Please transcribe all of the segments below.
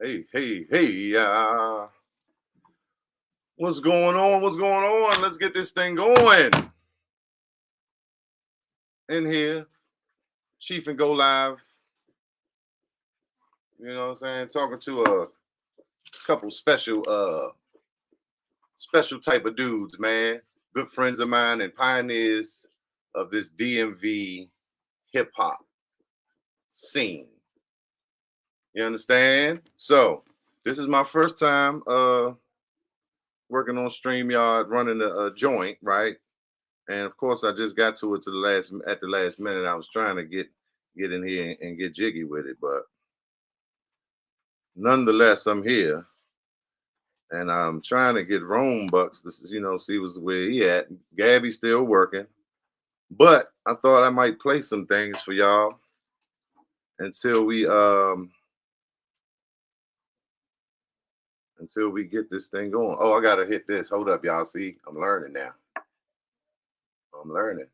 Hey, what's going on? What's going on? Let's get this thing going. In here, Cheef and Go Live. You know what I'm saying? Talking to a couple special type of dudes, man. Good friends of mine and pioneers of this DMV hip hop scene. You understand? So, this is my first time working on StreamYard, running a joint, right? And of course, I just got to it at the last minute. I was trying to get in here and get jiggy with it, but nonetheless, I'm here and I'm trying to get RomeBux. This is see where he at. Gabby still working, but I thought I might play some things for y'all until we get this thing going. Oh, I gotta hit this. Hold up, y'all. See, I'm learning now. I'm learning.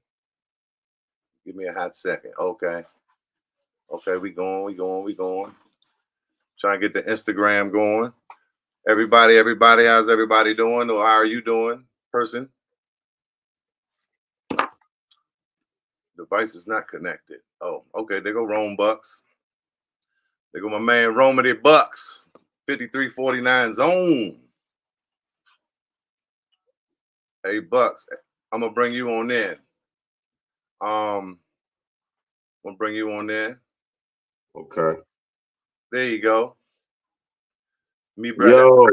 Give me a hot second. Okay. Okay, we going. Trying to get the Instagram going. Everybody, how's everybody doing? Or how are you doing, person? Device is not connected. Oh, okay, there go RomeBux. There go my man RomeBux, 5349 zone. Hey, Bucks, I'm gonna bring you on in. I'm gonna bring you on in. Okay. There you go. Me, brother. Yo.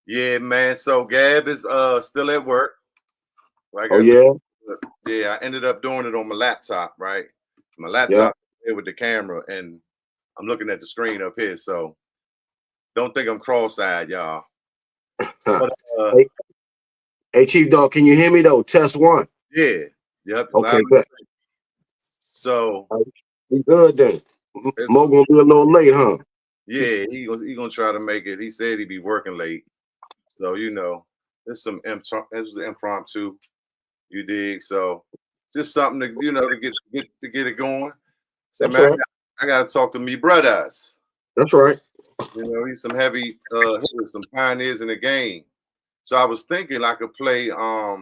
Yeah, man. So Gab is still at work. Like yeah. Yeah, I ended up doing it on my laptop, right? My laptop here with the camera, and I'm looking at the screen up here. So don't think I'm cross-eyed, y'all. But, hey, Chief Dog, can you hear me though? Test one. Yeah. Yep. Okay, good. So we good then. Mo gonna be a little late, huh? Yeah, he gonna try to make it. He said he'd be working late. So there's some impromptu. You dig? So just something to get it going. Say, That's man, right. I gotta talk to me brothers. That's right. He's some heavy hitters, some pioneers in the game. So I was thinking I could play a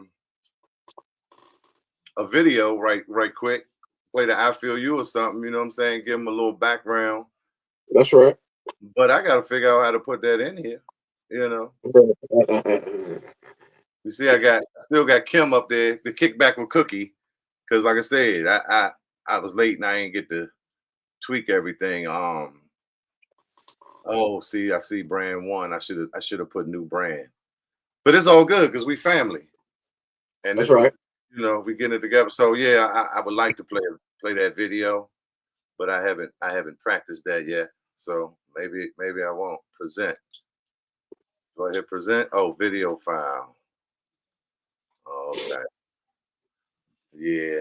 video right quick, play the I Feel You or something, you know what I'm saying? Give them a little background. That's right. But I gotta figure out how to put that in here, You see, I still got Kim up there, the kickback with Cookie. Cause like I said, I was late and I ain't get to tweak everything. Oh, see, I see brand one. I should have put new brand. But it's all good because we family. And That's this right. we getting it together. So yeah, I would like to play that video, but I haven't practiced that yet. So maybe I won't present. Do I hit present? Oh, video file. Okay. Yeah.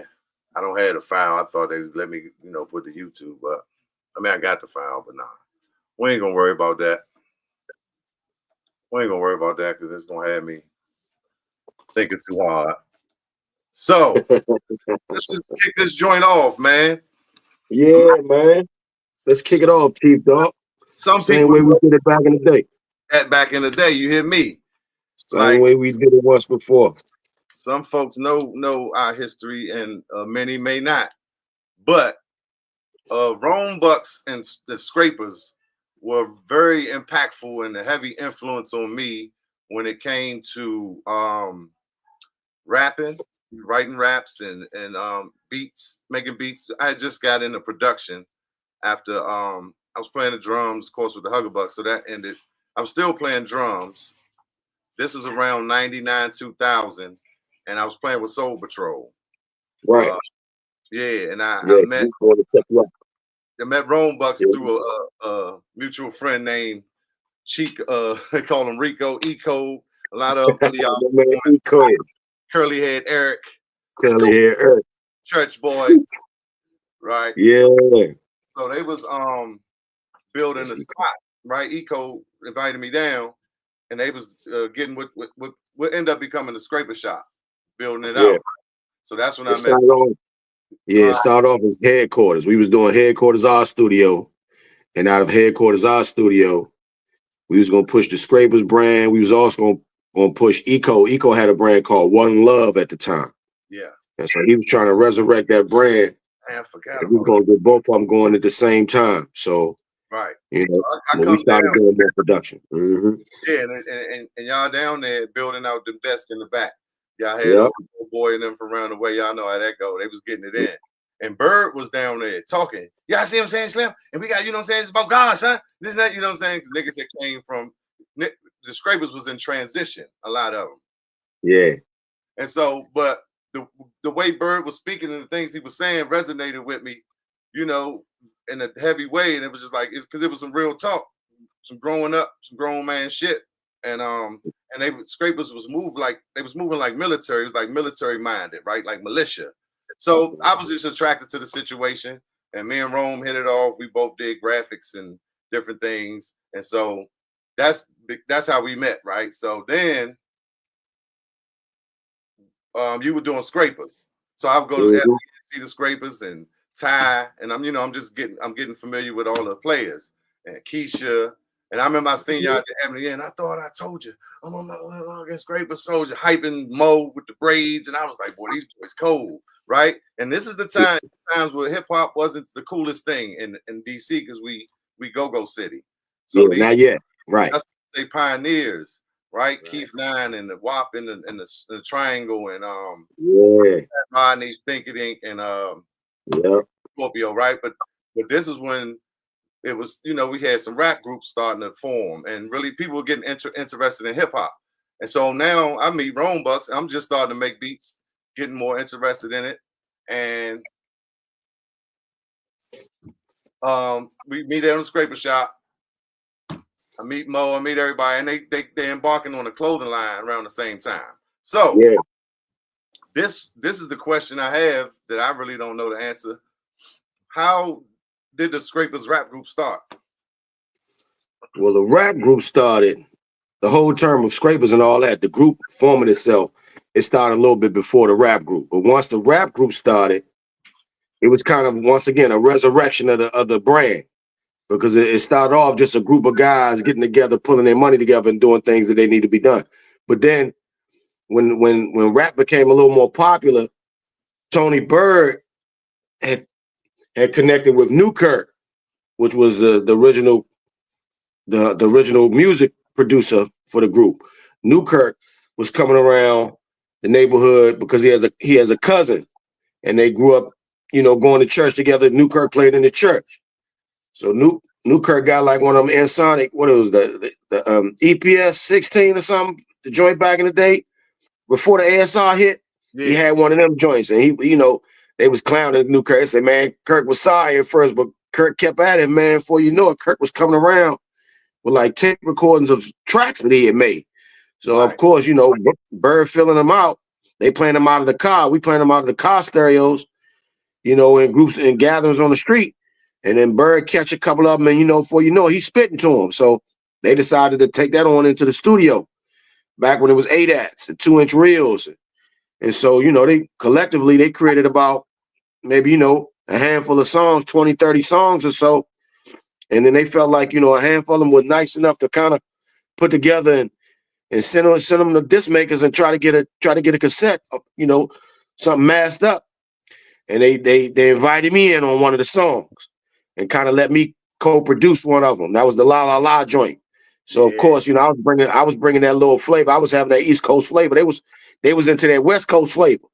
I don't have the file. I thought they would let me, put the YouTube, but I mean I got the file, but nah. We ain't gonna worry about that. We ain't gonna worry about that because it's gonna have me thinking too hard. So let's just kick this joint off, man. Yeah, man. Let's kick it off, Chief Dog. Same way we did it back in the day. Back in the day, you hear me? Same way we did it once before. Some folks know our history, and many may not. But RomeBux and the Scrapers were very impactful and a heavy influence on me when it came to rapping, writing raps, and beats, making beats. I had just got into production after I was playing the drums, of course, with the Huggerbuck, so that ended. I'm still playing drums. This is around 99, 2000, and I was playing with Soul Patrol. Right. Yeah, and I met RomeBux through a mutual friend named Cheek. They call him Rico, Eco. A lot of y'all. Curly Head Eric. Curly Head Eric. Church Boy. Right. Yeah. So they was building a spot. Right. Eco invited me down, and they was getting what ended up becoming the Scraper Shop, building it out. So that's when I met. It started off as headquarters. We was doing headquarters art studio, and out of headquarters, our studio, we was gonna push the Scrapers brand. We was also gonna push Eco. Eco had a brand called One Love at the time. Yeah. And so he was trying to resurrect that brand. I forgot and we was gonna get both of them going at the same time. So right. you know, So I when come we started down, doing more production. yeah, and y'all down there building out the desk in the back. Y'all had Yep. old boy and them from around the way. Y'all know how that go. They was getting it in. And Bird was down there talking. Yeah, I see what I'm saying, Slim. And we got, you know what I'm saying? It's about God, son. This and that, you know what I'm saying? Niggas that came from the Scrapers was in transition, a lot of them. Yeah. And so, but the way Bird was speaking and the things he was saying resonated with me, you know, in a heavy way. And it was just like, it's because it was some real talk, some growing up, some grown man shit. And Scrapers was moving like military. It was like military minded, right? Like militia. So I was just attracted to the situation. And me and Rome hit it off. We both did graphics and different things. And so that's how we met, right? So then you were doing Scrapers. So I would go to LA and see the Scrapers and Ty, and I'm getting familiar with all the players and Keisha. And I remember I seen y'all at the Avenue, and I thought I told you I'm on my against Scrapers Soldier, hyping Mo with the braids, and I was like, boy, these boys cold, right? And this is the times where hip hop wasn't the coolest thing in DC because we go city. So not yet, right? That's they pioneers. Right, Keef 9 and the WAP and the Triangle and Rodney Thinkity and Scorpio, right? But this is when it was, you know, we had some rap groups starting to form, and really people were getting interested in hip hop. And so now I meet RomeBux. I'm just starting to make beats, getting more interested in it, and we meet at the Scraper Shop. I meet Mo, I meet everybody, and they embarking on a clothing line around the same time. So this is the question I have that I really don't know the answer. How did the Scrapers rap group start? Well, the rap group started, the whole term of Scrapers and all that, the group forming itself, it started a little bit before the rap group. But once the rap group started, it was kind of, once again, a resurrection of the brand. Because it started off just a group of guys getting together, pulling their money together and doing things that they need to be done. But then when rap became a little more popular, Tony Bird had connected with Newkirk, which was the original music producer for the group. Newkirk was coming around the neighborhood because he has a cousin, and they grew up, you know, going to church together. Newkirk played in the church. So Newkirk got like one of them Ensoniq, what it was, the EPS 16 or something, the joint back in the day before the ASR hit. He had one of them joints, and he, you know, they was clowning Newkirk. They said, man, Kirk was sorry at first, but Kirk kept at it, man. Before you know it, Kirk was coming around with like tape recordings of tracks that he had made. So of course, you know, Bird filling them out. They playing them out of the car. We playing them out of the car stereos, you know, in groups and gatherings on the street. And then Bird catch a couple of them, and you know, before you know it, he's spitting to them. So they decided to take that on into the studio back when it was 8-ats and 2-inch reels. And so, you know, they collectively they created about maybe, you know, a handful of songs, 20, 30 songs or so. And then they felt like, you know, a handful of them were nice enough to kind of put together and send them to disc makers and try to get a cassette, you know, something masked up. And they invited me in on one of the songs and kind of let me co-produce one of them. That was the La La La joint. So of course, you know, I was bringing that little flavor. I was having that East Coast flavor. They was into that West Coast flavor.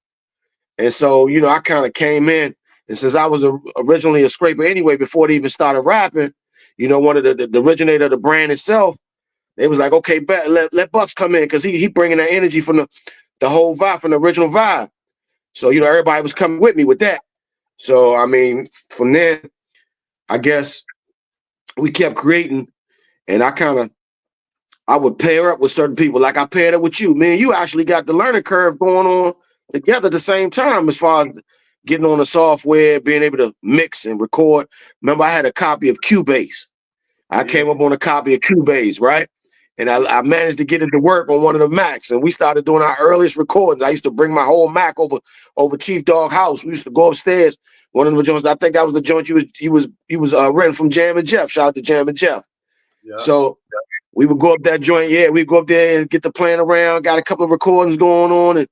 And so, you know, I kind of came in, and since I was originally a scraper anyway, before they even started rapping, you know, one of the originator of the brand itself, they was like, okay, let Bucks come in because he bringing that energy from the whole vibe, from the original vibe. So, you know, everybody was coming with me with that. So, I mean, from then, I guess we kept creating, and I would pair up with certain people. Like I paired up with you. Man, you actually got the learning curve going on together at the same time as far as getting on the software, being able to mix and record. Remember, I had a copy of Cubase. I came up on a copy of Cubase, right? And I managed to get it to work on one of the Macs, and we started doing our earliest recordings. I used to bring my whole Mac over Chief Dog house. We used to go upstairs. One of the joints, I think that was the joint you was renting from J.A.B. Jeff. Shout out to J.A.B. Jeff. Yeah. So we would go up that joint. Yeah, we'd go up there and get the playing around. Got a couple of recordings going on and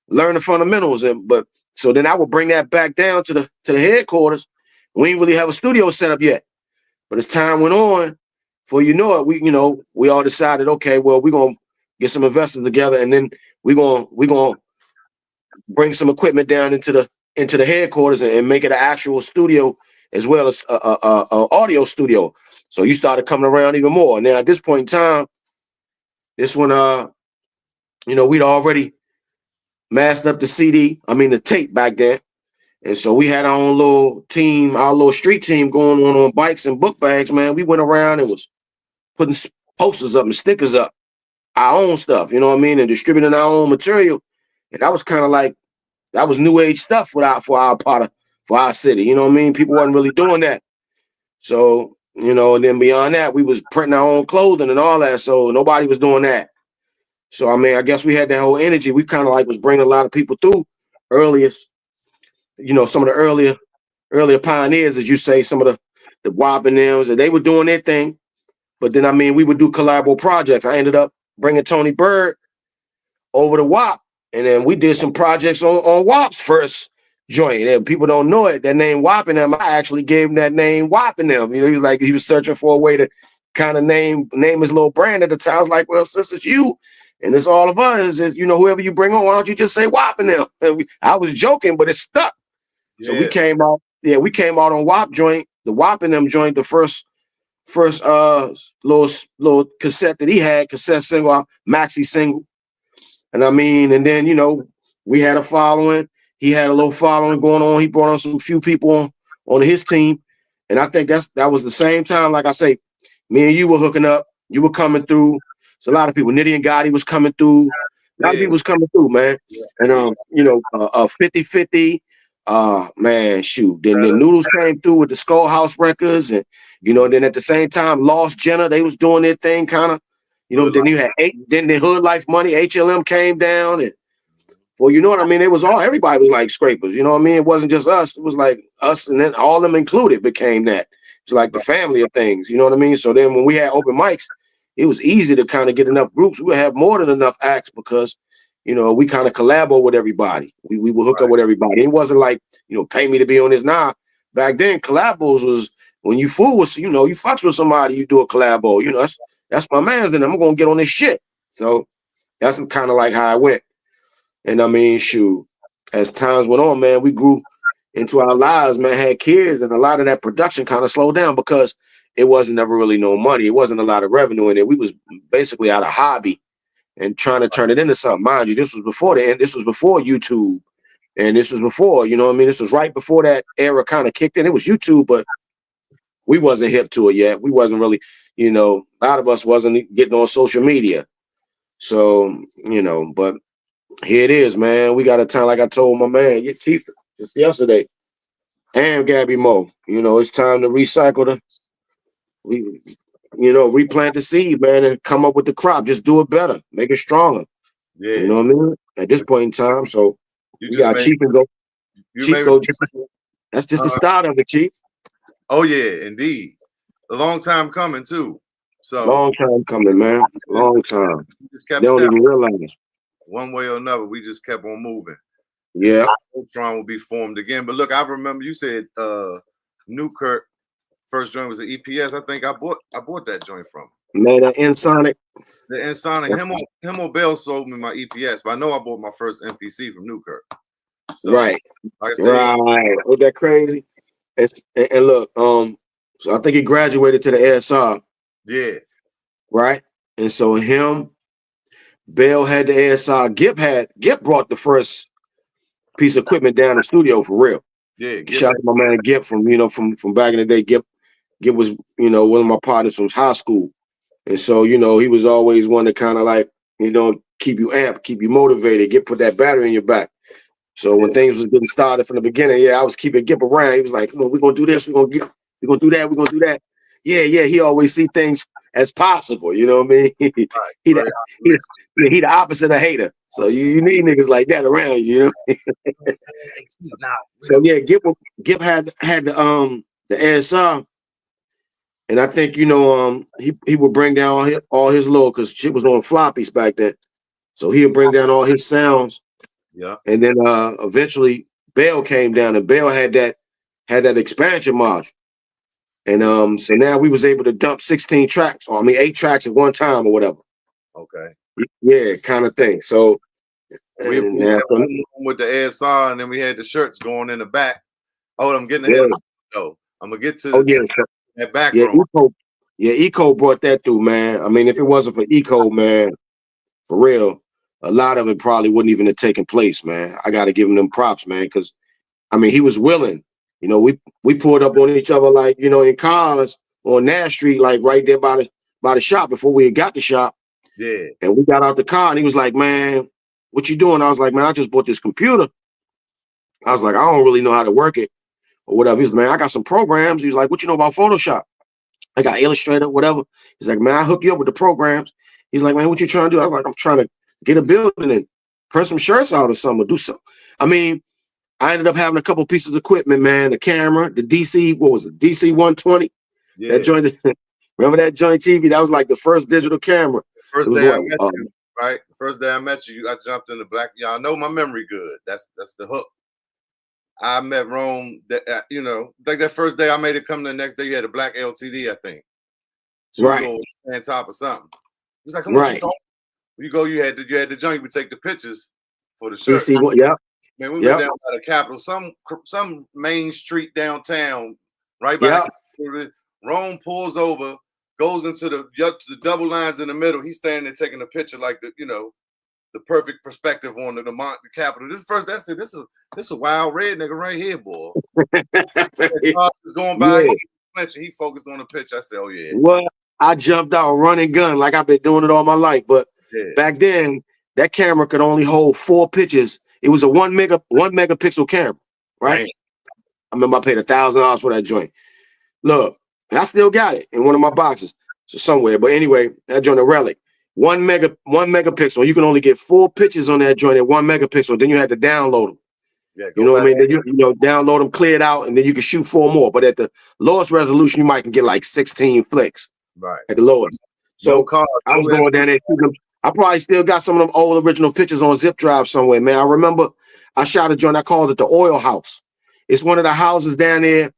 learn the fundamentals. But so then I would bring that back down to the headquarters. We didn't really have a studio set up yet. But as time went on, before you know it, we all decided, okay, well, we're gonna get some investors together, and then we're gonna bring some equipment down into the headquarters and make it an actual studio as well as a audio studio. So you started coming around even more. Now at this point in time, this one, we'd already masked up the tape back then. And so we had our own little team, our little street team going on bikes and book bags, man. We went around and was putting posters up and stickers up, our own stuff, you know what I mean, and distributing our own material. And that was kind of like, that was new age stuff for our part of, for our city, you know what I mean? People wasn't really doing that. So, and then beyond that, we was printing our own clothing and all that. So nobody was doing that. So, I mean, I guess we had that whole energy. We kind of like was bringing a lot of people through earliest, some of the earlier pioneers, as you say, some of the WAP and them, and they were doing their thing. But then, I mean, we would do collabo projects. I ended up bringing Tony Bird over to WAP, and then we did some projects on WAP's first joint. And people don't know it. That name WAP and them, I actually gave him that name WAP and them. He was searching for a way to kind of name his little brand at the time. I was like, well, since it's you and it's all of us, whoever you bring on, why don't you just say WAP and them? I was joking, but it stuck. Yeah. So we came out on WAP joint, the WAP and them joint, the first little cassette that he had, cassette single, maxi single. And I mean, and then, we had a following. He had a little following going on. He brought on some few people on his team. And I think that was the same time, like I say, me and you were hooking up. You were coming through. So a lot of people, Nitty and Gotti was coming through. A lot of people was coming through, man. And 50-50. Man, shoot. Then Noodles came through with the Skullhouse records, and then at the same time, Lost Jenna, they was doing their thing, kind of. Then you had then the Hood Life Money, HLM came down, and well, you know what I mean? It was everybody was like scrapers, you know what I mean? It wasn't just us, it was like us, and then all them included became that. It's like the family of things, you know what I mean? So then when we had open mics, it was easy to kind of get enough groups. We would have more than enough acts because we kind of collabo with everybody. We would hook up with everybody. It wasn't like, pay me to be on this. Nah, back then collabos was when you fool with, you fucks with somebody, you do a collabo. That's my man's, then I'm gonna get on this shit. So that's kind of like how I went. And I mean, shoot, as times went on, man, we grew into our lives, man, had kids, and a lot of that production kind of slowed down because it wasn't ever really no money. It wasn't a lot of revenue in it. We was basically out of hobby and trying to turn it into something. Mind you, this was before the end. This was before YouTube. And this was before, this was right before that era kind of kicked in. It was YouTube, but we wasn't hip to it yet. We wasn't really, a lot of us wasn't getting on social media. So, but here it is, man. We got a time, like I told my man, Cheef, just yesterday, and Gabby Mo. It's time to recycle replant the seed, man, and come up with the crop. Just do it better, make it stronger. Yeah. You know what I mean? At this point in time, so we got Cheef and go. Cheef go. That's just the start of it, Cheef. Oh yeah, indeed. A long time coming too. So long time coming, man. Long time. Just kept they don't even realize. One way or another, we just kept on moving. Yeah. Strong will be formed again. But look, I remember you said Newkirk first joint was an EPS. I think I bought that joint from him. Man, that Insonic. The Insonic. Him or Bell sold me my EPS, but I know I bought my first MPC from Newkirk. So, right. Like I said, right. Was that crazy? And look, so I think he graduated to the ASR. Yeah. Right. And so him, Bell had the ASR. Gip brought the first piece of equipment down the studio for real. Yeah. Shout out to my man Gip from back in the day. Gip was, one of my partners from high school. And so, he was always one to kind of like, keep you amped, keep you motivated, put that battery in your back. So when things was getting started from the beginning, I was keeping Gip around. He was like, we're gonna do this, we're gonna do that, we're gonna do that. Yeah, he always see things as possible. You know what I mean? Right. he, Very the, he, optimistic. he the opposite of hater. So you need niggas like that around you, you know. Like, he's not So real. yeah, Gib had the ASR, and I think he would bring down all his low because shit was on floppies back then. So he'll bring down all his sounds, Yeah. and then eventually Bell came down, and Bell had that expansion module. And so now we was able to dump 16 tracks, or I mean 8 tracks at one time or whatever. Okay. Yeah, kind of thing. So We and had now, one room with the ASR, and then we had the shirts going in the back. Oh, I'm getting ahead yeah. of myself. No, I'm gonna get Oh yeah, to that back yeah. room. Eco brought that through, man. I mean, if it wasn't for Eco, man, for real, a lot of it probably wouldn't even have taken place, man. I got to give him them props, man, because I mean, he was willing. We pulled up on each other like in cars on Nash Street, like right there by the shop before we had got the shop. Yeah. And we got out the car, and he was like, "Man, what you doing?" I was like, "Man, I just bought this computer." I was like, "I don't really know how to work it or whatever." He's like, "Man, I got some programs." He's like, "What you know about Photoshop?" I got Illustrator, whatever. He's like, "Man, I hook you up with the programs." He's like, "Man, what you trying to do?" I was like, "I'm trying to get a building and print some shirts out or something, or do something." I mean, I ended up having a couple pieces of equipment, man. The camera, the DC, what was it? DC 120. That Yeah. joint. Remember that joint TV? That was like the first digital camera. It First was day I what? met you, right? The first day I met you, I jumped in the black. Y'all know my memory good. That's the hook. I met Rome. That like that first day I made it come. The next day you had a black LTD, I think, two Right, doors on top or something. He's like, "Come on, right. you you go. You had the joint. You would take the pictures for the shirt." DC one. Yep, Man, we went yep, down by the Capitol, some main street downtown, right by the yep. Capitol. Rome pulls over, goes into the double lines in the middle. He's standing there taking a picture like the perfect perspective on the Capitol. This first, that's it. This is a wild red nigga right here, boy. The car is going by. Yeah. He focused on the picture. I said, "Oh yeah, Well, I jumped out running gun like I've been doing it all my life. But yeah." back then, that camera could only hold 4 pictures. It was a one megapixel camera, right? Damn. I remember I paid $1,000 for that joint. Look, and I still got it in one of my boxes, so somewhere. But anyway, that joint a relic. One megapixel. You can only get 4 pictures on that joint at 1 megapixel. Then you had to download them. Yeah, You go know what back. I mean? Then you download them, clear it out, and then you can shoot 4 more. But at the lowest resolution, you might can get like 16 flicks Right. at the lowest. No So car, I was no going SD. down there. I probably still got some of them old original pictures on zip drive somewhere, man. I remember I shot a joint. I called it the Oil House. It's one of the houses down there.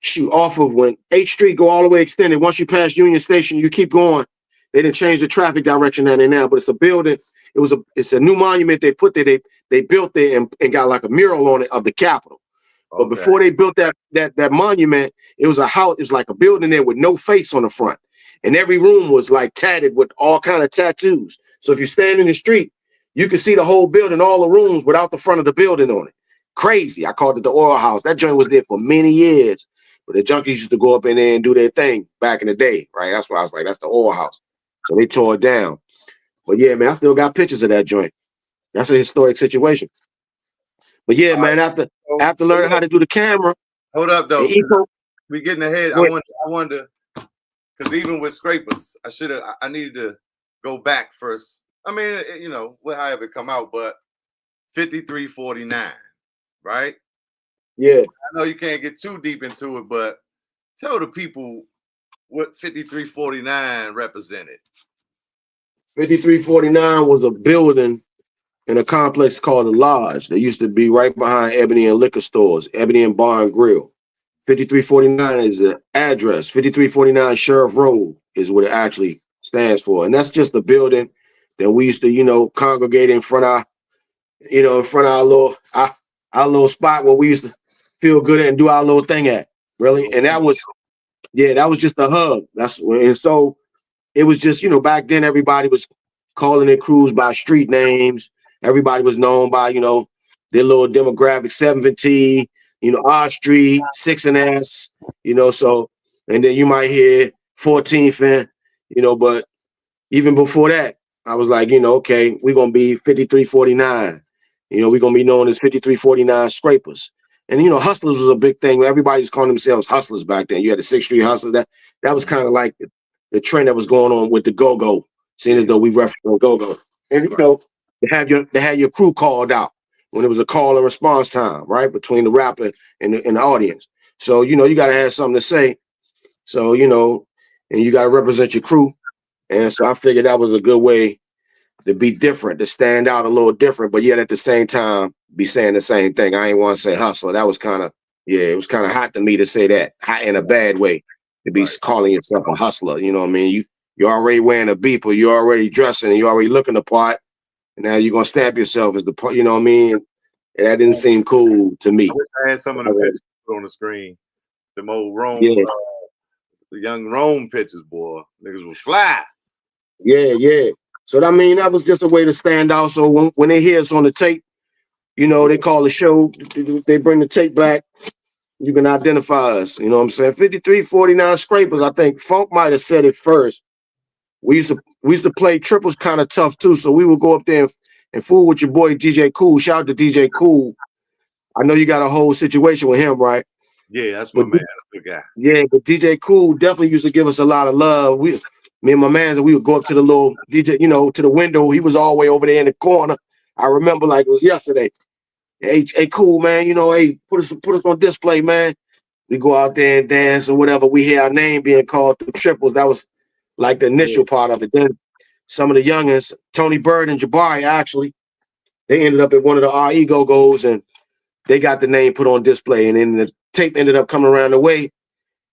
Shoot, off of when 8th Street go all the way extended. Once you pass Union Station, you keep going. They didn't change the traffic direction down there now, but it's a building. It's a new monument they put there. They built there and got like a mural on it of the Capitol. But Okay. before they built that monument, it was a house. It was like a building there with no face on the front, and every room was like tatted with all kind of tattoos. So if you stand in the street, you can see the whole building, all the rooms without the front of the building on it. Crazy. I called it the Oil House. That joint was there for many years. But the junkies used to go up in there and do their thing back in the day, right? That's why I was like, that's the Oil House. So they tore it down. But yeah, man, I still got pictures of that joint. That's a historic situation. But yeah, All right. man, after learning how to do the camera Hold up and though. Eco, We getting ahead. I wanted to, because even with scrapers, I needed to go back first. I mean, however it come out, but 5349, right? yeah. I know you can't get too deep into it, but tell the people what 5349 represented. 5349 was a building in a complex called the Lodge. That used to be right behind Ebony and Liquor Stores, Ebony and Bar and Grill. 5349 is the address. 5349 Sheriff Road is what it actually stands for. And that's just a building that we used to, congregate in front of, our little spot where we used to feel good at and do our little thing at. Really. And that was just the hub. And so it was just, back then everybody was calling their crews by street names. Everybody was known by, their little demographic, 17, R Street, 6 and S, so, and then you might hear 14th and, but even before that, I was like, okay, we're going to be 5349. We're going to be known as 5349 Scrapers. And hustlers was a big thing. Everybody's calling themselves hustlers back then. You had the 6th Street Hustler. That was kind of like the trend that was going on with the go-go, seeing as though we referenced on go-go. And they had your crew called out when it was a call and response time, right? Between the rapper and the audience. So, you gotta have something to say. So, and you gotta represent your crew. And so I figured that was a good way to be different, to stand out a little different, but yet at the same time be saying the same thing. I ain't want to say hustler. That was kind of, it was kind of hot to me to say that, hot in a bad way, to be calling yourself a hustler. You know what I mean? You're already wearing a beeper, you're already dressing, and you're already looking the part, and now you're gonna stamp yourself as the part. You know what I mean? And that didn't seem cool to me. I wish I had some of the pictures on the screen. Them old Rome, Yeah. The young Rome pictures, boy. Niggas was fly. Yeah. So I mean, that was just a way to stand out. So when they hear us on the tape, they call the show, they bring the tape back, you can identify us. You know what I'm saying? 5349 Scrapers. I think Funk might have said it first. We used to play triples kind of tough too. So we would go up there and fool with your boy DJ Cool. Shout out to DJ Cool. I know you got a whole situation with him, right? Yeah, that's my man. That's a good guy. Yeah, but DJ Cool definitely used to give us a lot of love. Me and my man, we would go up to the little DJ, to the window. He was all the way over there in the corner. I remember like it was yesterday. Hey, Cool, man, hey, put us on display, man. We go out there and dance or whatever. We hear our name being called through triples. That was like the initial part of it. Then some of the youngins, Tony Bird and Jabari, actually, they ended up at one of the RE Go-Go's and they got the name put on display. And then the tape ended up coming around the way.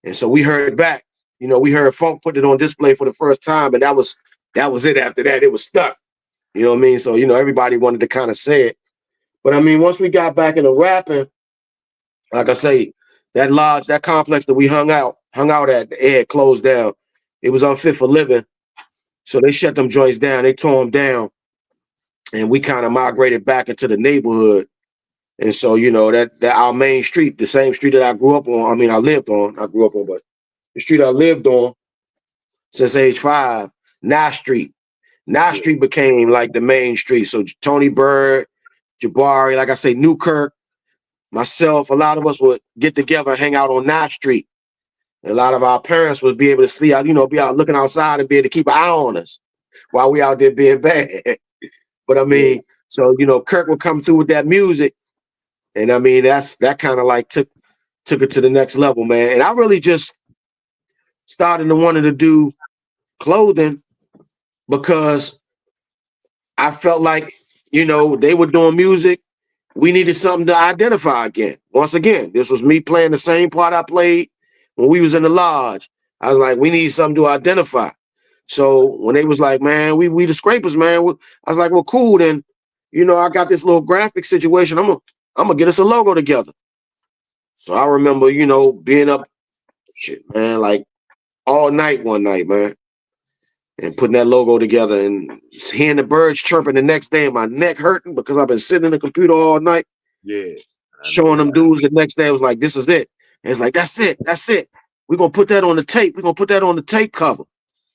And so we heard it back. We heard Funk put it on display for the first time, and that was it. After that, it was stuck. You know what I mean? So, everybody wanted to kind of say it. But I mean, once we got back into rapping, like I say, that lodge, that complex that we hung out at, the air closed down. It was unfit for living. So they shut them joints down. They tore them down. And we kind of migrated back into the neighborhood. And so, that our main street, the same street that I grew up on, I lived on, but the street I lived on since age 5, Nye Street. Nye Street became like the main street. So Tony Bird, Jabari, like I say, Newkirk, myself, a lot of us would get together and hang out on Nye Street. And a lot of our parents would be able to see out, be out looking outside and be able to keep an eye on us while we out there being bad. But I mean, so Kirk would come through with that music. And I mean, that kind of like took it to the next level, man. And I really just started to wanting to do clothing because I felt like, they were doing music. We needed something to identify again. Once again, this was me playing the same part I played when we was in the lodge. I was like, we need something to identify. So when they was like, man, we the Scrapers, man. I was like, well, cool. Then, I got this little graphic situation. I'm gonna get us a logo together. So I remember, being up, shit, man, like all night one night, man, and putting that logo together and hearing the birds chirping the next day and my neck hurting because I've been sitting in the computer all night. Yeah. Showing them dudes the next day. I was like, this is it. And it's like, that's it. We're going to put that on the tape. We're going to put that on the tape cover.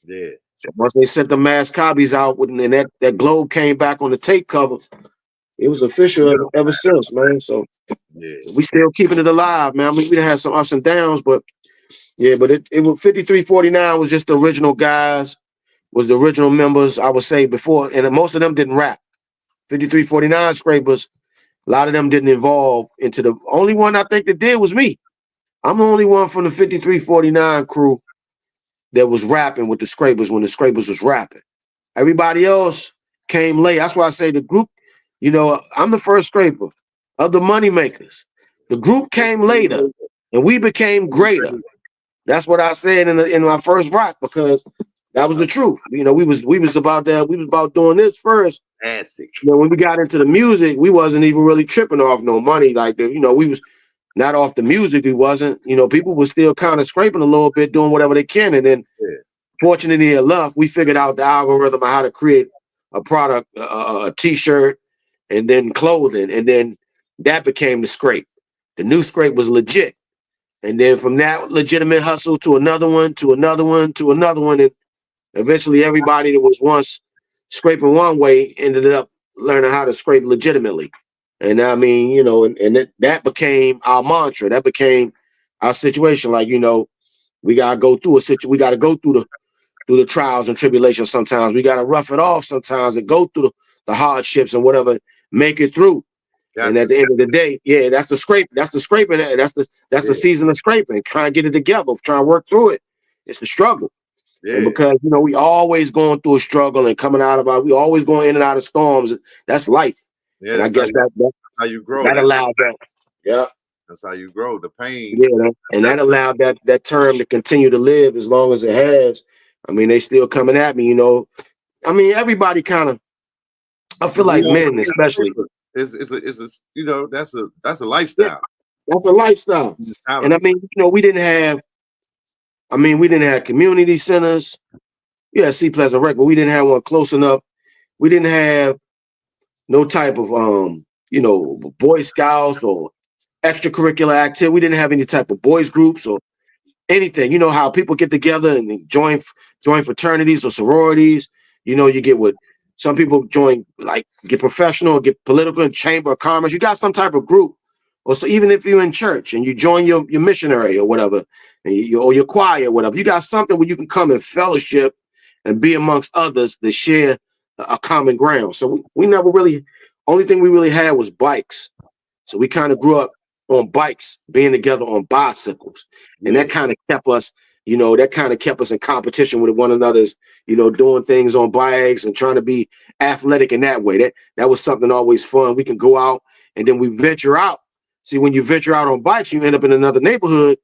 Yeah. So once they sent the mass copies out and that globe came back on the tape cover, it was official ever since, man. So we still keeping it alive, man. I mean, we done had some ups and downs, but yeah, but it was 5349 was just the original guys, was the original members, I would say before, and most of them didn't rap. 5349 Scrapers, a lot of them didn't evolve into the only one I think that did was me. I'm the only one from the 5349 crew that was rapping with the Scrapers when the Scrapers was rapping. Everybody else came late. That's why I say the group, I'm the first Scraper of the Moneymakers. The group came later and we became greater. That's what I said in my first rock because that was the truth. We was about that. We was about doing this first. When we got into the music, we wasn't even really tripping off no money. Like we was not off the music. We wasn't. People were still kind of scraping a little bit, doing whatever they can. And then, fortunately enough, we figured out the algorithm of how to create a product, a T-shirt, and then clothing, and then that became the scrape. The new scrape was legit, and then from that legitimate hustle to another one, to another one, to another one, and eventually everybody that was once scraping one way ended up learning how to scrape legitimately. And I mean, that became our mantra. That became our situation. Like, we gotta go through a situation. We gotta go through the trials and tribulations. Sometimes we gotta rough it off. Sometimes and go through the hardships and whatever, make it through. Got And at to. the end of the day, yeah, that's the scrape. That's the scraping. That's the Yeah. season of scraping. Try and get it together. Try and work through it. It's the struggle. And Yeah. because we always going through a struggle and coming out of we always going in and out of storms. That's life. Yeah. And I That's how guess you how you grow. that allowed that. Yeah. That's how you grow. The pain. Yeah, and that allowed that term to continue to live as long as it has. I mean, they still coming at me. I mean, everybody kind of. I feel We like all men, especially. that's a Yeah, lifestyle. that's a lifestyle. And I Mentality. mean, we didn't have. I mean, we didn't have community centers. Yeah, C Pleasant Rec, but we didn't have one close enough. We didn't have no type of Boy Scouts or extracurricular activity. We didn't have any type of boys groups or anything. You know how people get together and they join fraternities or sororities. You get what some people join, like get professional, get political in chamber of commerce. You got some type of group, or so even if you're in church and you join your missionary or whatever, and or your choir or whatever, you got something where you can come and fellowship and be amongst others that share a common ground. So we never really. Only thing we really had was bikes. So we kind of grew up on bikes, being together on bicycles. And Yeah. that kind of kept us in competition with one another's, doing things on bikes and trying to be athletic in that way. That was something always fun. We can go out and then we venture out. See, when you venture out on bikes, you end up in another neighborhood.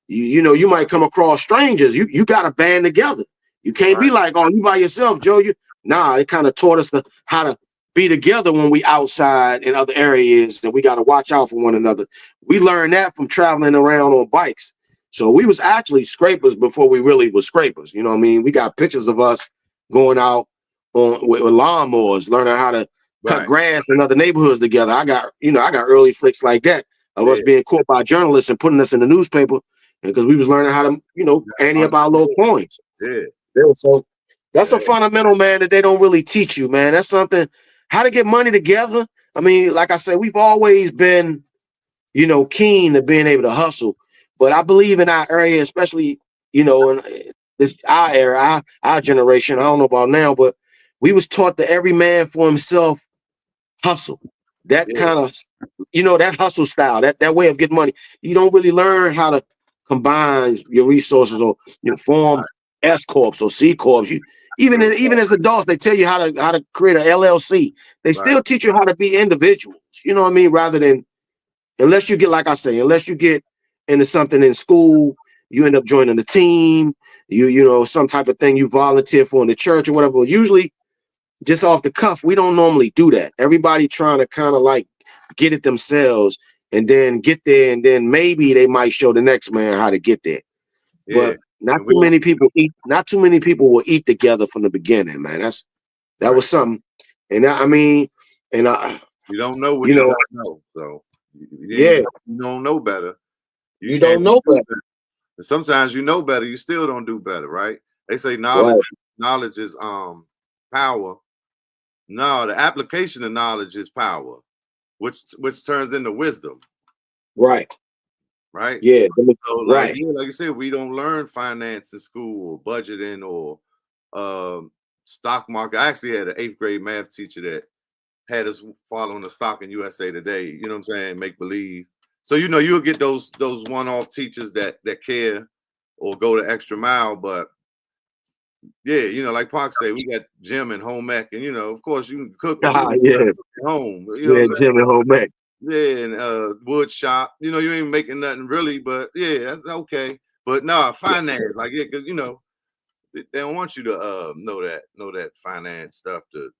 You might come across strangers. You got to band together. You can't be Right. like, oh, you by yourself, Joe. It kind of taught us how to be together when we outside in other areas, and we got to watch out for one another. We learned that from traveling around on bikes. So we was actually scrapers before we really was scrapers. You know what I mean? We got pictures of us going out with lawnmowers, learning how to cut Right. grass in other neighborhoods together. I got early flicks like that of us Yeah. being caught by journalists and putting us in the newspaper because we was learning how to, ante up our little coins. Yeah. Yeah, so that's a Yeah. fundamental, man, that they don't really teach you, man. That's something, how to get money together. I mean, like I said, we've always been, keen to being able to hustle. But I believe in our area, especially, in this our era, our generation. I don't know about now, but we was taught that every man for himself hustle. That Yeah. kind of, that hustle style, that way of getting money. You don't really learn how to combine your resources or form Right. S corps or C corps. Even as adults, they tell you how to create a LLC. They Right. still teach you how to be individuals. You know what I mean? Rather than, unless you get, like I say, unless you get into something in school, you end up joining the team. Some type of thing you volunteer for in the church or whatever. But usually, just off the cuff, we don't normally do that. Everybody trying to kind of like get it themselves and then get there, and then maybe they might show the next man how to get there. Yeah. But not And we too don't. many people eat. Not too many people will eat together from the beginning, man. That Right. was something. And I mean, and I, You don't know what you you know, don't know. So yeah, you don't know better. you And don't know you do better, better. And sometimes you know better, you still don't do better, right? They say knowledge right? knowledge is power. No, the application of knowledge is power, which turns into wisdom, Right. right? Yeah. So like Right. yeah, like you said, we don't learn finance in school or budgeting or um stock market. I actually had an eighth grade math teacher that had us following the stock in USA Today. You know what I'm saying? Make believe. So you'll get those one-off teachers that care or go the extra mile. But yeah, like Pac said, we got gym and home ec, and of course you can cook what you Yeah. cook at home. You know what Yeah. I'm saying? Jim and home back. Yeah, and wood shop. You ain't making nothing really, but yeah, that's okay. But nah, finance, like yeah, because they don't want you to know that finance stuff to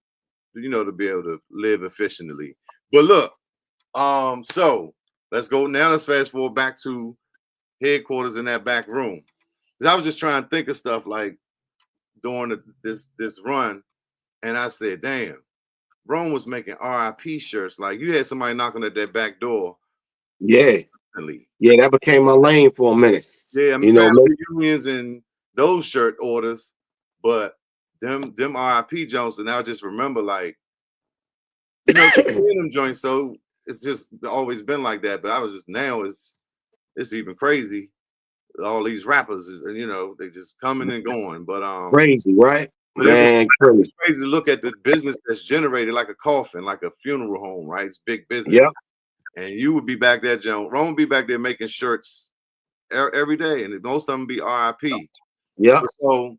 be able to live efficiently. But look, so let's go now. Let's fast forward back to headquarters in that back room. 'Cause I was just trying to think of stuff like during this run, and I said, damn, Rome was making RIP shirts. Like you had somebody knocking at that back door. Yeah. Constantly. Yeah. That became my lane for a minute. Yeah, I mean You know. family reunions and those shirt orders, but them RIP Jones, and I just remember like just seeing them joints. So it's just always been like that. But I was just now it's even crazy. All these rappers, you know, they just coming and going. Crazy, right? But it was Man, crazy. crazy to look at the business that's generated like a coffin, like a funeral home, right? It's big Yep, business. And you would be back there, Joe. Rome would be back there making shirts every day, and most of them be RIP. yep. So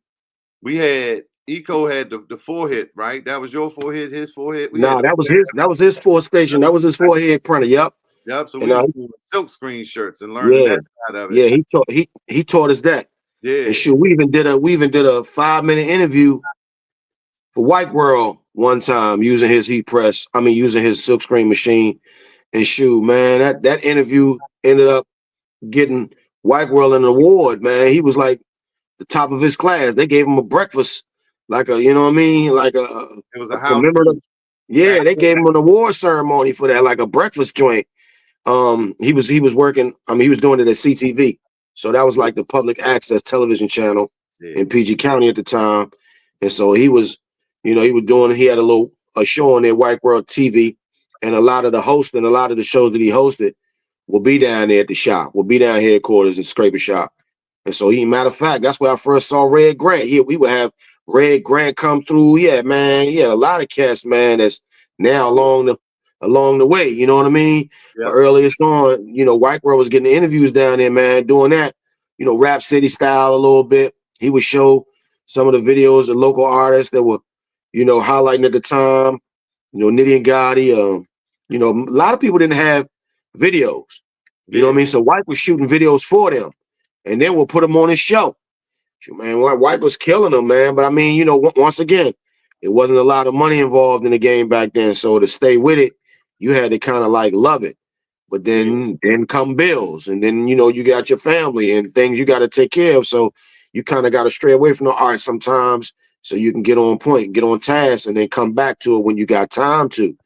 we had Eco had the four hit, right? That was your four hit, his four hit. We had Nah, that was his four station. That was his forehead printer. Yep. yep. So And we was doing silk screen shirts and learning yeah, that side of it. yeah, he taught us that. And Yeah, shoot, we even did a 5-minute interview for White World one time using his heat press. I mean, using his silk screen machine. And shoot, man, that interview ended up getting White World an award. Man, he was like the top of his class. They gave him a breakfast, like a, you know what I mean, like it was a a how commemorative. to back Yeah, they then. gave him an award ceremony for that, like a breakfast joint. He was working. I mean, he was doing it at CTV, so that was like the public access television channel Yeah, in PG County at the time. And so he was, he was doing. He had a show on there, White World TV, and a lot of the hosts and a lot of the shows that he hosted will be down there at the shop. Will be down headquarters at Scraper Shop. And so matter of fact, that's where I first saw Red Grant. Yeah, we would have Red Grant come through. Yeah, man. Yeah, a lot of cats, man, that's now along the way. You know what I mean? But yep, earliest on, White Girl was getting the interviews down there, man, doing that, Rap City style a little bit. He would show some of the videos of local artists that were, highlighting at the time, Nitty and Gotti. A lot of people didn't have videos. You know what I yeah, mean? So White was shooting videos for them, and then we'll put them on his show. Shoot, man, White was killing them, man. But I mean, once again, it wasn't a lot of money involved in the game back then. So to stay with it, you had to kind of like love it. But yeah, then come bills, and then you got your family and things you got to take care of. So you kind of got to stray away from the art sometimes, so you can get on point, get on task, and then come back to it when you got time to.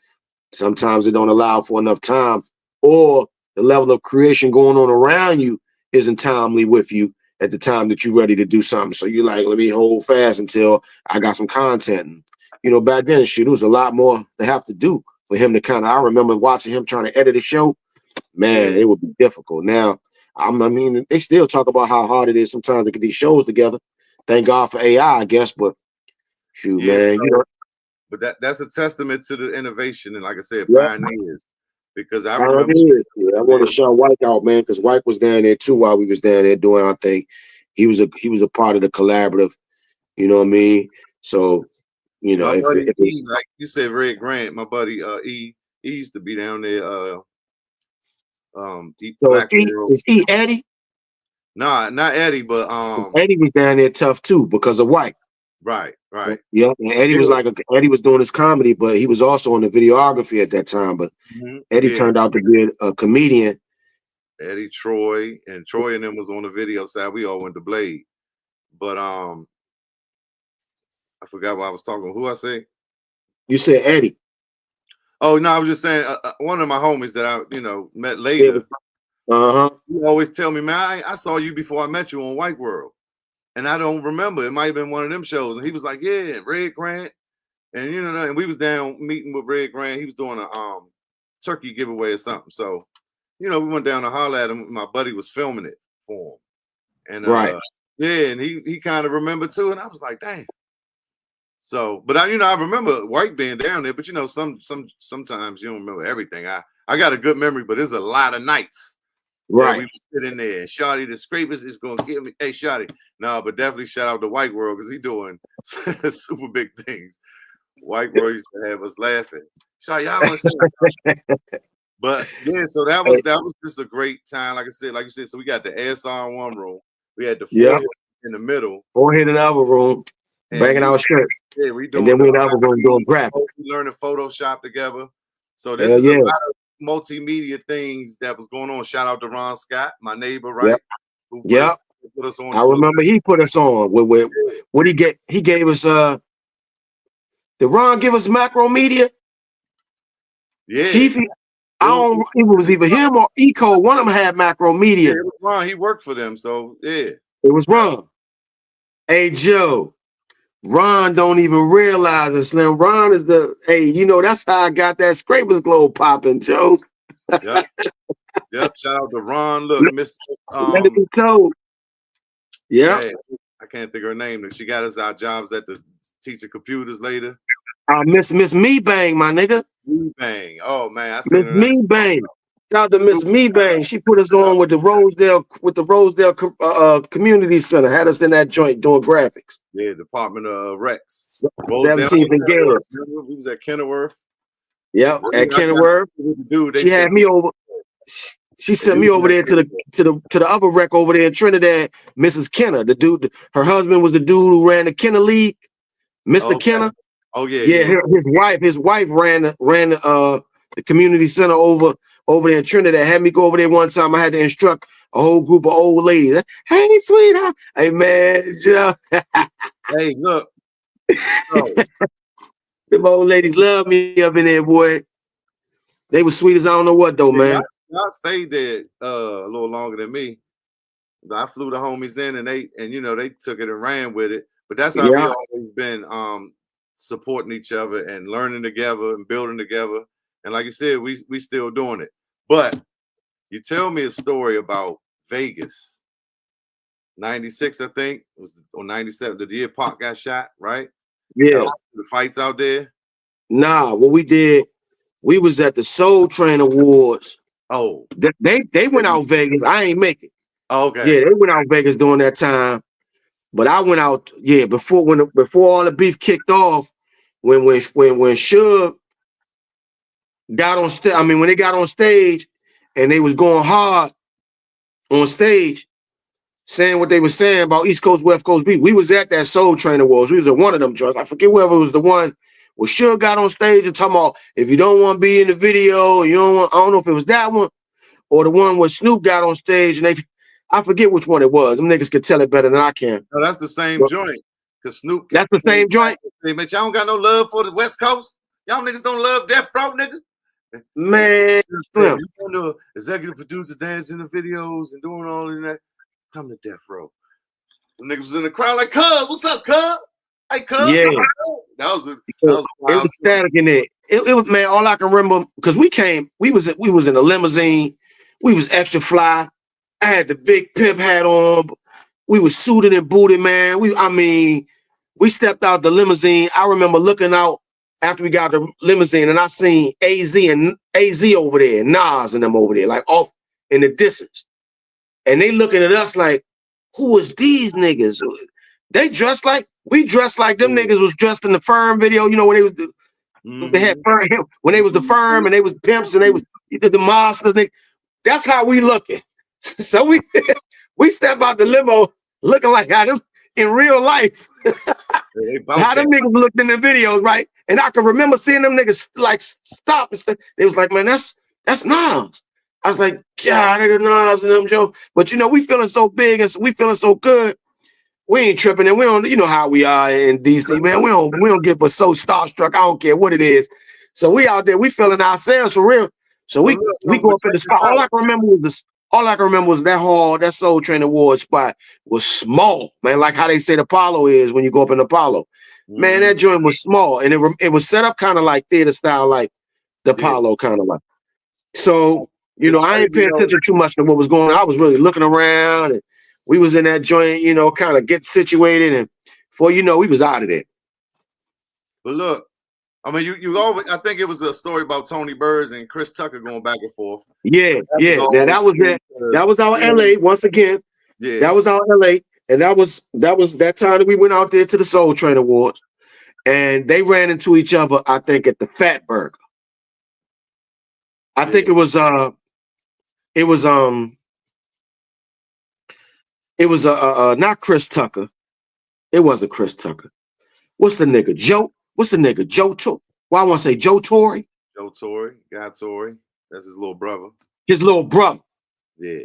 Sometimes it don't allow for enough time, or the level of creation going on around you isn't timely with you at the time that you're ready to do something. So you're like, let me hold fast until I got some content. And, back then, shoot, it was a lot more to have to do for him to kind of. I remember watching him trying to edit a show. Man, yeah, it would be difficult. Now, I mean, they still talk about how hard it is sometimes to get these shows together. Thank God for AI, I guess, but shoot, yeah. man, So, but that's a testament to the innovation and, like I said, yeah. pioneers. Because I How it remember is. Yeah, I want there. to shout White out, man, because White was down there too while we was down there doing our thing. He was a part of the collaborative. You know what I mean? So My if buddy it, E, like you said, Red Grant. My buddy E, he used to be down there. so Black World. is he Eddie? Nah, not Eddie, but Eddie was down there tough too because of White. right, right. Yeah, and Eddie Yeah, was Eddie was doing his comedy, but he was also on the videography at that time. But Eddie yeah. turned out to be a comedian. Eddie, Troy and them was on the video side. We all went to Blade, but I forgot what I was talking. Who I say? You said Eddie. Oh no, I was just saying one of my homies that I met It later. was uh-huh. He always tell me, man, I saw you before I met you on White World, and I don't remember. It might have been one of them shows, and he was like, yeah, Red Grant. And and we was down meeting with Red Grant. He was doing a turkey giveaway or something. So, we went down to holler at him. My buddy was filming it for him. And Right. yeah, and he kind of remembered too. And I was like, damn. So, but I remember White being down there, but sometimes you don't remember everything. I got a good memory, but there's a lot of nights that we Right. would sit in there. And Shotty the Scrapers is gonna give me, hey Shotty. No, but definitely shout out to White World because he doing super big things. White World used to have us laughing. So y'all understand. But yeah, so that was just a great time. Like you said, so we got the ASR in one room. We had the four Yep. hits in the middle. Or hit another room, And banging our shirts. we And then doing we the in the other room doing graphics. we learning Photoshop together. So this Hell is a yeah. lot of multimedia things that was going on. Shout out to Ron Scott, my neighbor, Yep. right? Who Yep. put us on I this little remember he put us on with what he get. He gave us did Ron give us macro media? yeah. Cheef, I don't. It was either him or Eco. One of them had macro Yeah, media. it was Ron. He worked for them. So yeah. It was Ron. Hey Joe, Ron don't even realize it. Slim Ron is that's how I got that Scrapers Globe popping, Joe. Yep. Yep. Shout out to Ron. Look, Miss Let it be told. Yeah. man, I can't think of her name. She got us our jobs at the teaching computers later. Miss Me Bang, my nigga. Bang. Oh man, I seen Miss her. Me Bang. Shout out to Miss Me Bang. She put us on with the Rosedale Community Center. Had us in that joint doing graphics. Yeah, Department of Rex. 17th and Gators. We was at Kenilworth. Yep, at Kenilworth. Dude, she had me over. She sent me over there to the other rec over there in Trinidad, Mrs. Kenner. The dude, her husband was the dude who ran the Kenner League, Mr. Kenner. Oh yeah, yeah. His wife ran the community center over there in Trinidad. Had me go over there one time. I had to instruct a whole group of old ladies. Hey, sweetheart. Hey man, hey, look. So, them old ladies love me up in there, boy. They were sweet as I don't know what though, man. Y'all stayed there a little longer than me. I flew the homies in and they took it and ran with it. But that's how we always been supporting each other and learning together and building together. And like you said, we still doing it. But you tell me a story about Vegas. 96, I think, or 97. The year Pac got shot, right? Yeah. The fights out there. Nah, what we did, we was at the Soul Train Awards. Oh, they went out Vegas. I ain't make it. Oh, okay. Yeah, they went out Vegas during that time, but I went out. Yeah, before all the beef kicked off, when Suge got on stage. I mean, when they got on stage, and they was going hard on stage, saying what they were saying about East Coast, West Coast beef. We was at that Soul Train Awards. We was at one of them joints. I forget whoever was the one. Well, Suge got on stage and talking about if you don't want to be in the video, you don't want. I don't know if it was that one or the one where Snoop got on stage and I forget which one it was. Them niggas could tell it better than I can. No, that's the same joint. Cause Snoop. That's the same joint. Hey, man, y'all don't got no love for the West Coast. Y'all niggas don't love Death Row, nigga. Man, you know, executive producers dancing in the videos and doing all of that. Come to Death Row. The niggas was in the crowd like, "Cuz, what's up, Cuz? Hey, Cuz." Yeah, that was it was static in there. It was, man. All I can remember, because we was in a limousine. We was extra fly. I had the big pimp hat on. We was suited and booted, man. We stepped out the limousine. I remember looking out after we got the limousine, and I seen AZ over there, Nas and them over there, like off in the distance. And they looking at us like, who is these niggas? They dressed like we dressed like them niggas was dressed in the Firm video. You know, when they was they had Firm, when they was the Firm and they was pimps and they was the monsters. That's how we looking. So we step out the limo looking like how them in real life. How them niggas looked in the videos, right? And I can remember seeing them niggas like stop and stuff. They was like, man, that's Nas. I was like, God, nigga, Nas and them Joe. But you know, we feeling so big and we feeling so good. We ain't tripping, and we don't. You know how we are in DC, man. We don't get but so starstruck. I don't care what it is. So we out there, we feeling ourselves for real. So we go up in the spot. All I can remember was that hall, that Soul Train Award spot was small, man. Like how they say the Apollo is when you go up in the Apollo. Man, that joint was small, and it was set up kind of like theater style, like the Apollo kind of like. So you know, I ain't paying attention too much to what was going on. I was really looking around, and we was in that joint, you know, kind of get situated, and before you know, we was out of there. But look, I mean, you always. I think it was a story about Tony Birds and Chris Tucker going back and forth. Yeah. Now that was it. That was our LA once again. Yeah, that was our LA, and that was that time that we went out there to the Soul Train Awards, and they ran into each other. I think at the Fat Burger. I think it was not Chris Tucker. It wasn't Chris Tucker. What's the nigga? Joe? What's the nigga? Joe Torre. Well, I want to say Joe Torre. Joe Torre, Guy Torre. That's his little brother. His little brother. Yeah.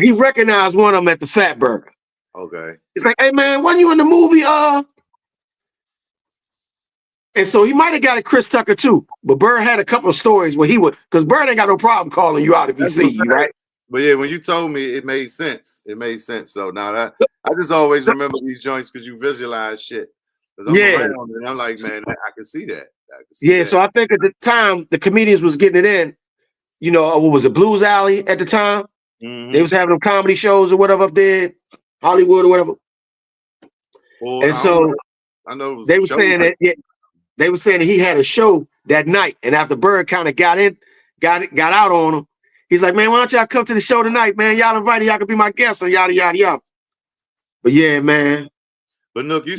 He recognized one of them at the Fat Burger. Okay. It's like, hey man, wasn't you in the movie? And so he might have got a Chris Tucker too. But Bird had a couple of stories where he would, because Bird ain't got no problem calling you out if he see you, right? But yeah, when you told me, it made sense. It made sense. So now that I just always remember these joints because you visualize shit. I'm around and I'm like, man, I can see that. So I think at the time the comedians was getting it in, you know, what was it, Blues Alley at the time? They was having them comedy shows or whatever up there, Hollywood or whatever. Well, And so I know it was they were saying that they were saying that he had a show that night, and after Bird kind of got out on him, he's like, man, why don't y'all come to the show tonight, man? Y'all invited, y'all could be my guests, and yada yada yada. But yeah, man. But look, you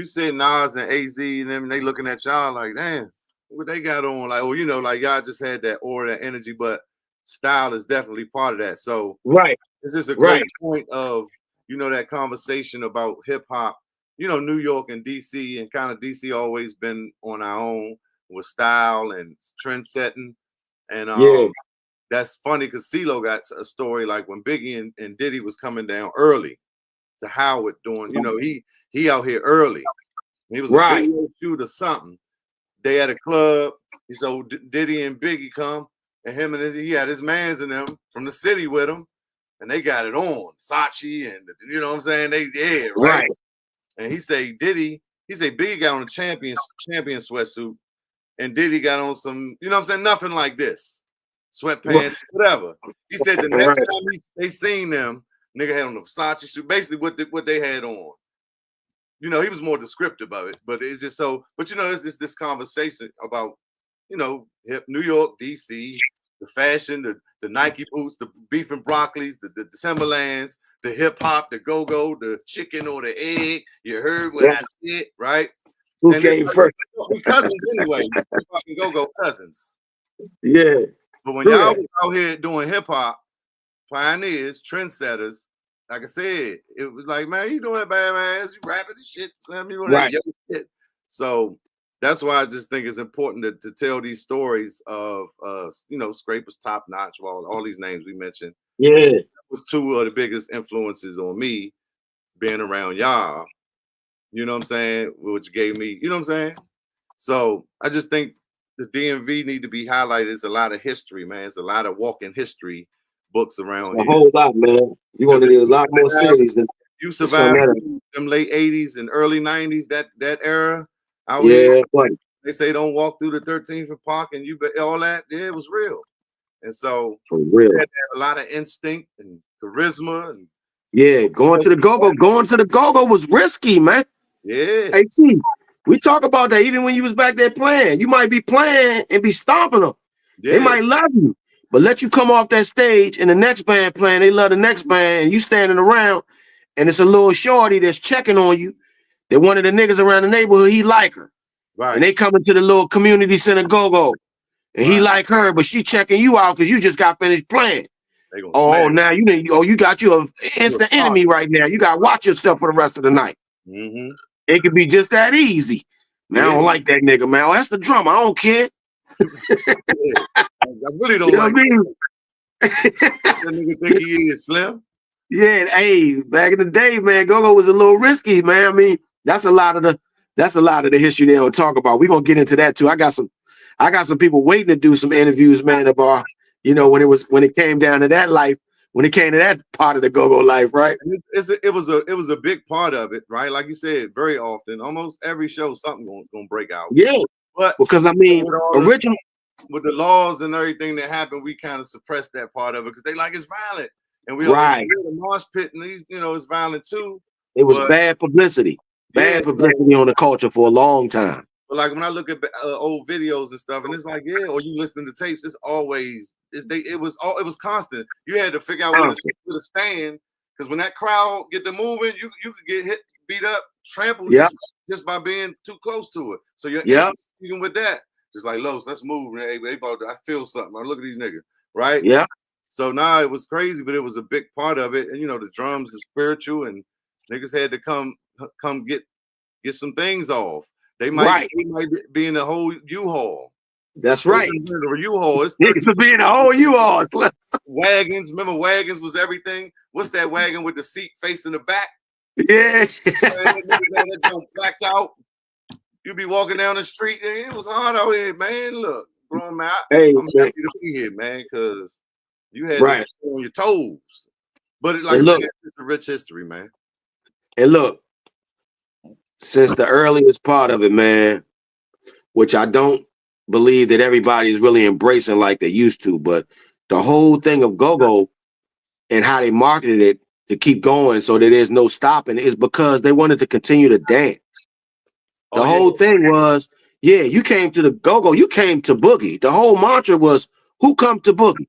said Nas and AZ and them, they looking at y'all like, damn, what they got on? Like, well, you know, like y'all just had that aura, that energy, but style is definitely part of that. So right, this is a great point of, you know, that conversation about hip hop. You know, New York and DC, and kind of DC always been on our own with style and trend setting. And that's funny because CeeLo got a story like when Biggie and Diddy was coming down early to Howard doing, you know, he out here early. He was a video shoot or something. They at a club. So Diddy and Biggie come, and he had his mans in them from the city with him, and they got it on. Sachi and you know what I'm saying? Right. And he say Biggie got on a champion sweatsuit, and Diddy got on some, you know what I'm saying, nothing like this. Sweatpants, whatever. He said the next time they seen them, nigga had on the Versace suit, basically what they had on. You know, he was more descriptive of it, but it's just so. But you know, it's this conversation about, you know, New York, DC, the fashion, the Nike boots, the beef and broccolis, the Timberlands, the hip hop, the go-go, the chicken or the egg. You heard what I said, right? Who came first? We cousins anyway. Fucking go-go cousins. Yeah. But when y'all was out here doing hip hop, pioneers, trendsetters, like I said, it was like, man, you doing bad, man. You rapping and shit. Slam you on that young shit. So that's why I just think it's important to tell these stories of, you know, Scraper's Top Notch, all these names we mentioned. Yeah. That was two of the biggest influences on me being around y'all. You know what I'm saying? Which gave me, you know what I'm saying? So I just think the DMV need to be highlighted. It's a lot of history, man. It's a lot of walking history books around here. A whole lot, man. You want to do a lot more series than you survived them late 80s and early 90s, that era out here. Buddy. They say don't walk through the 13th and Park and you all that. Yeah, it was real. And so for real. They had a lot of instinct and charisma and going to the go-go was risky, man. Yeah. Hey, Cheef, we talk about that even when you was back there playing. You might be playing and be stomping them. Yeah. They might love you, but let you come off that stage and the next band playing, they love the next band, and you standing around, and it's a little shorty that's checking on you. That one of the niggas around the neighborhood, he like her. Right. And they come into the little community center go-go. And he like her, but she checking you out because you just got finished playing. Oh, now you got you an instant enemy right now. You got to watch yourself for the rest of the night. Mm-hmm. It could be just that easy. Man, I don't like that nigga, man. Oh, that's the drummer. I don't care. I really don't like that nigga think he is Slim. Yeah, hey, back in the day, man, go-go was a little risky, man. I mean, that's a lot of the history they don't talk about. We're gonna get into that too. I got some people waiting to do some interviews, man, about, you know, when it came down to that life, when it came to that part of the go-go life, right? It was a big part of it, right? Like you said, very often, almost every show, something gonna break out. Yeah, but because I mean, original with the laws and everything that happened, we kind of suppressed that part of it because they like it's violent, and we always hear the mosh pit, and you know it's violent too. It was bad publicity, on the culture for a long time. But like when I look at old videos and stuff, and it's like, yeah, or you listen to tapes, it's always it was constant. You had to figure out where to stand because when that crowd get to moving, you could get hit, beat up, trampled just by being too close to it. So you're even with that, just like Los, let's move. Hey, I feel something. I look at these niggas, right? Yeah. So now it was crazy, but it was a big part of it. And you know, the drums is spiritual, and niggas had to come get some things off. They might be in a whole U-Haul. That's right. A U-Haul. It's niggas be in a whole U-Haul. Wagons. Remember, wagons was everything. What's that wagon with the seat facing the back? Yeah. That jump blacked out. You be walking down the street. It was hard out here, man. Look, grown man. I'm happy to be here, man, because you had to stay on your toes. But like I said, it's a rich history, man. And look, since the earliest part of it, man, which I don't believe that everybody is really embracing like they used to. But the whole thing of go-go and how they marketed it to keep going so that there's no stopping is because they wanted to continue to dance. Oh The yeah, whole thing was, yeah, you came to the go-go, you came to boogie. The whole mantra was, who come to boogie?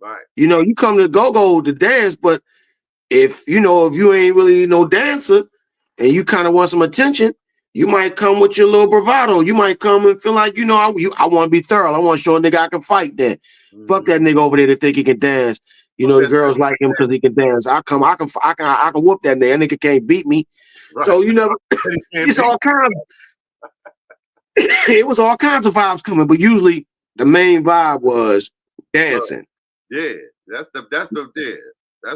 right. You know, you come to go-go to dance, but if you ain't really no dancer and you kind of want some attention, you might come with your little bravado. You might come and feel like, I want to be thorough. I want to show a nigga I can fight then. Fuck that nigga over there that think he can dance. Fuck The that girls like him because he can dance. I can whoop that nigga. That nigga can't beat me. right. So, He can't it's beat. all kinds. It was all kinds of vibes coming, but usually the main vibe was dancing. Yeah, yeah. That's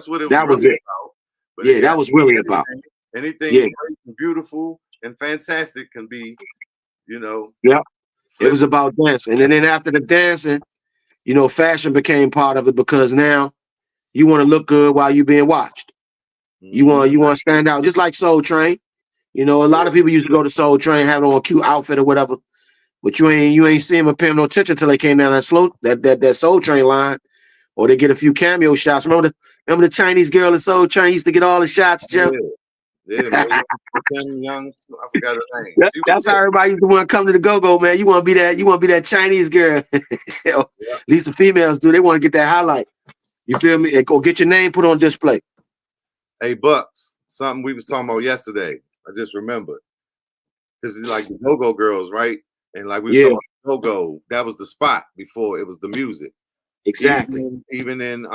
what it was That was really it. about. But Yeah, that was really about. anything Yeah, great and beautiful and fantastic can be, yeah. It was flipped. about dancing. And then after the dancing, fashion became part of it because now you want to look good while you're being watched. Mhm. You want to stand out, just like Soul Train. A lot of people used to go to Soul Train, have on a cute outfit or whatever, but you ain't see them or pay them no attention until they came down that Soul Train line, or they get a few cameo shots. Remember the Chinese girl in Soul Train used to get all the shots, Oh, Joe? yeah, yeah, Kim Young, I forgot her name. She was That's how everybody used to want to come to the go-go, man. You want to be that. You want to be that Chinese girl. At yeah. least the females do. They want to get that highlight. You feel me? And go get your name put on display. Hey, Bucks, something we was talking about yesterday. I just remembered because like the Go-Go Girls, right? And like we was Yeah, talking about Go-Go, that was the spot before it was the music. exactly. Even in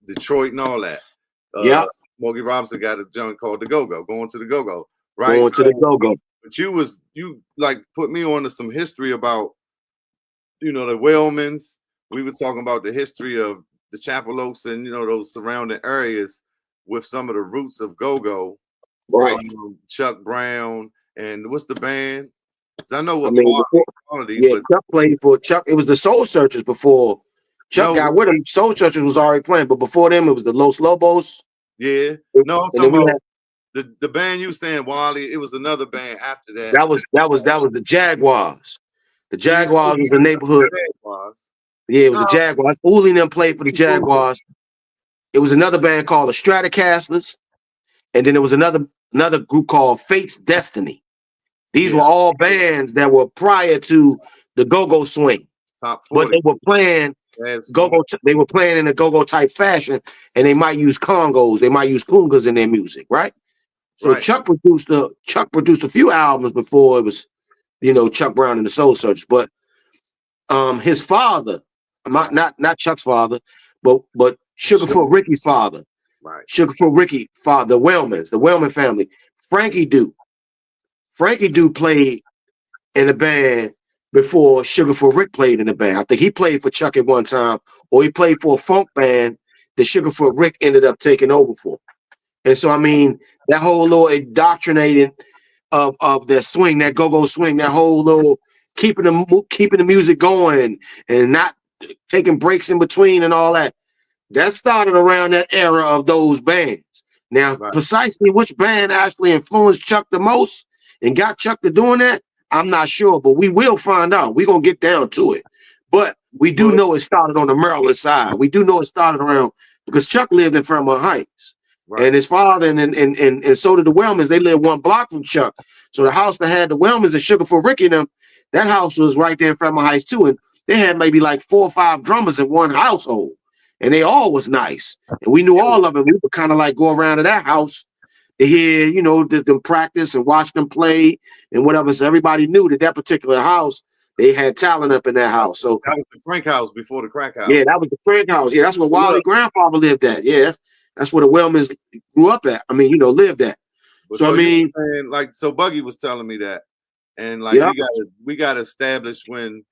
Detroit and all that. Yep. Smokey Robinson got a joint called the Go-Go, going to the Go-Go, right? Going to the So, go-go. but you like put me on to some history about the Wellmans. We were talking about the history of the Chapel Oaks and those surrounding areas with some of the roots of go-go. Right. Chuck Brown and what's the band? 'Cause I know I what mean, before, quality, yeah, but Chuck played for Chuck. It was the Soul Searchers before Chuck no, got with him. Soul Searchers was already playing, but before them, it was the Los Lobos. yeah, no. I'm And then talking we about had the band you saying Wally. It was another band after that. that was the Jaguars. The You didn't say Jaguars was a neighborhood. was. Yeah, it was the No, Jaguars. Uli and them played for the Jaguars. It was another band called the Stratocasters, and then there was another group called Fate's Destiny. These yeah, were all bands that were prior to the go-go swing, top but 40. they were playing Jazz funk. go-go. They were playing in a go-go type fashion, and they might use congos, they might use congas in their music, right? So Right, Chuck produced a few albums before it was Chuck Brown and the Soul Searchers, but his father, right, not Chuck's father, but sure, Sugarfoot Ricky's father, right, the Wellmans, the Wellman family, Frankie Duke. Frankie Duke played in a band before Sugarfoot Rick played in the band. I think he played for Chuck at one time, or he played for a funk band that Sugarfoot Rick ended up taking over for. And so, I mean, that whole little indoctrinating of their swing, that go-go swing, that whole little keeping the music going and not taking breaks in between and all that. That started around that era of those bands. Now, right. precisely which band actually influenced Chuck the most and got Chuck to doing that, I'm not sure, but we will find out. We're going to get down to it. But we do But know it started on the Maryland side. We do know it started around because Chuck lived in Fairmont Heights. right, And his father and so did the Wellmans. They lived one block from Chuck. So the house that had the Wellmans and Sugar for Ricky and them, that house was right there in Fairmont Heights too. And they had maybe like 4 or 5 drummers in one household. And they all was nice. And we knew all of them. We would kind of like go around to that house to hear, them practice and watch them play and whatever. So everybody knew that particular house, they had talent up in that house. So that was the Frank House before the Crack yeah, House. that was the Frank house. Yeah, that's where But Wally look, grandfather lived at. Yeah, that's where the Wellmans grew up at. I mean, lived at. but So I so you mean, were saying like so Buggy was telling me that, and like yeah, we gotta establish when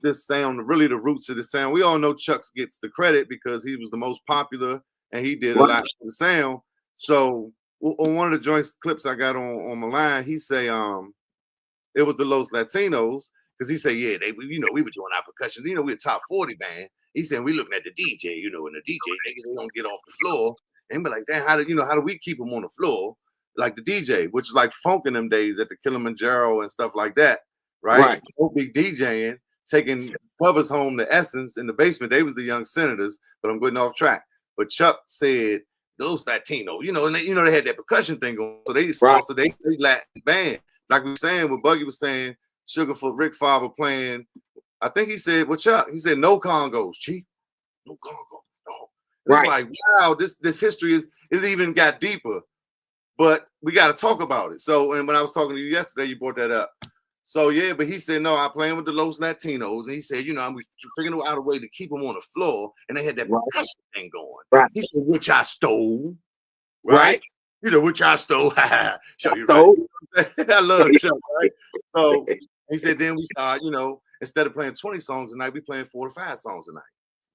this sound really the roots of the sound. We all know Chucks gets the credit because he was the most popular and he did a right, lot for the sound. So on one of the joint clips I got on my line, he say it was the Los Latinos because he said, yeah, we were doing our percussion. We're a top 40 band. He said we looking at the DJ, and the DJ they don't get off the floor. And be like, damn, how do we keep them on the floor like the DJ, which is like funk in them days at the Kilimanjaro and stuff like that, right? right. Don't be DJing taking Bubba's home to Essence in the basement. They was the Young Senators, but I'm getting off track. But Chuck said those Latino, and they had that percussion thing going. So they just Right. also they Latin band. Like we were saying, what Buggy was saying, Sugarfoot, Rick Favre playing. I think he said, "What Chuck?" He said, "No congos, Cheef. No congos, no." It's like, wow, this history is even got deeper. But we got to talk about it. So, and when I was talking to you yesterday, you brought that up. So yeah, but he said, no, I'm playing with the Los Latinos. And he said, I'm figuring out a way to keep them on the floor. And they had that percussion thing going. Right. He said, which I stole. Right. Which I stole. Show you Stole. right. I love Chuck, right? So he said, then we start, instead of playing 20 songs a night, we playing 4 to 5 songs a night.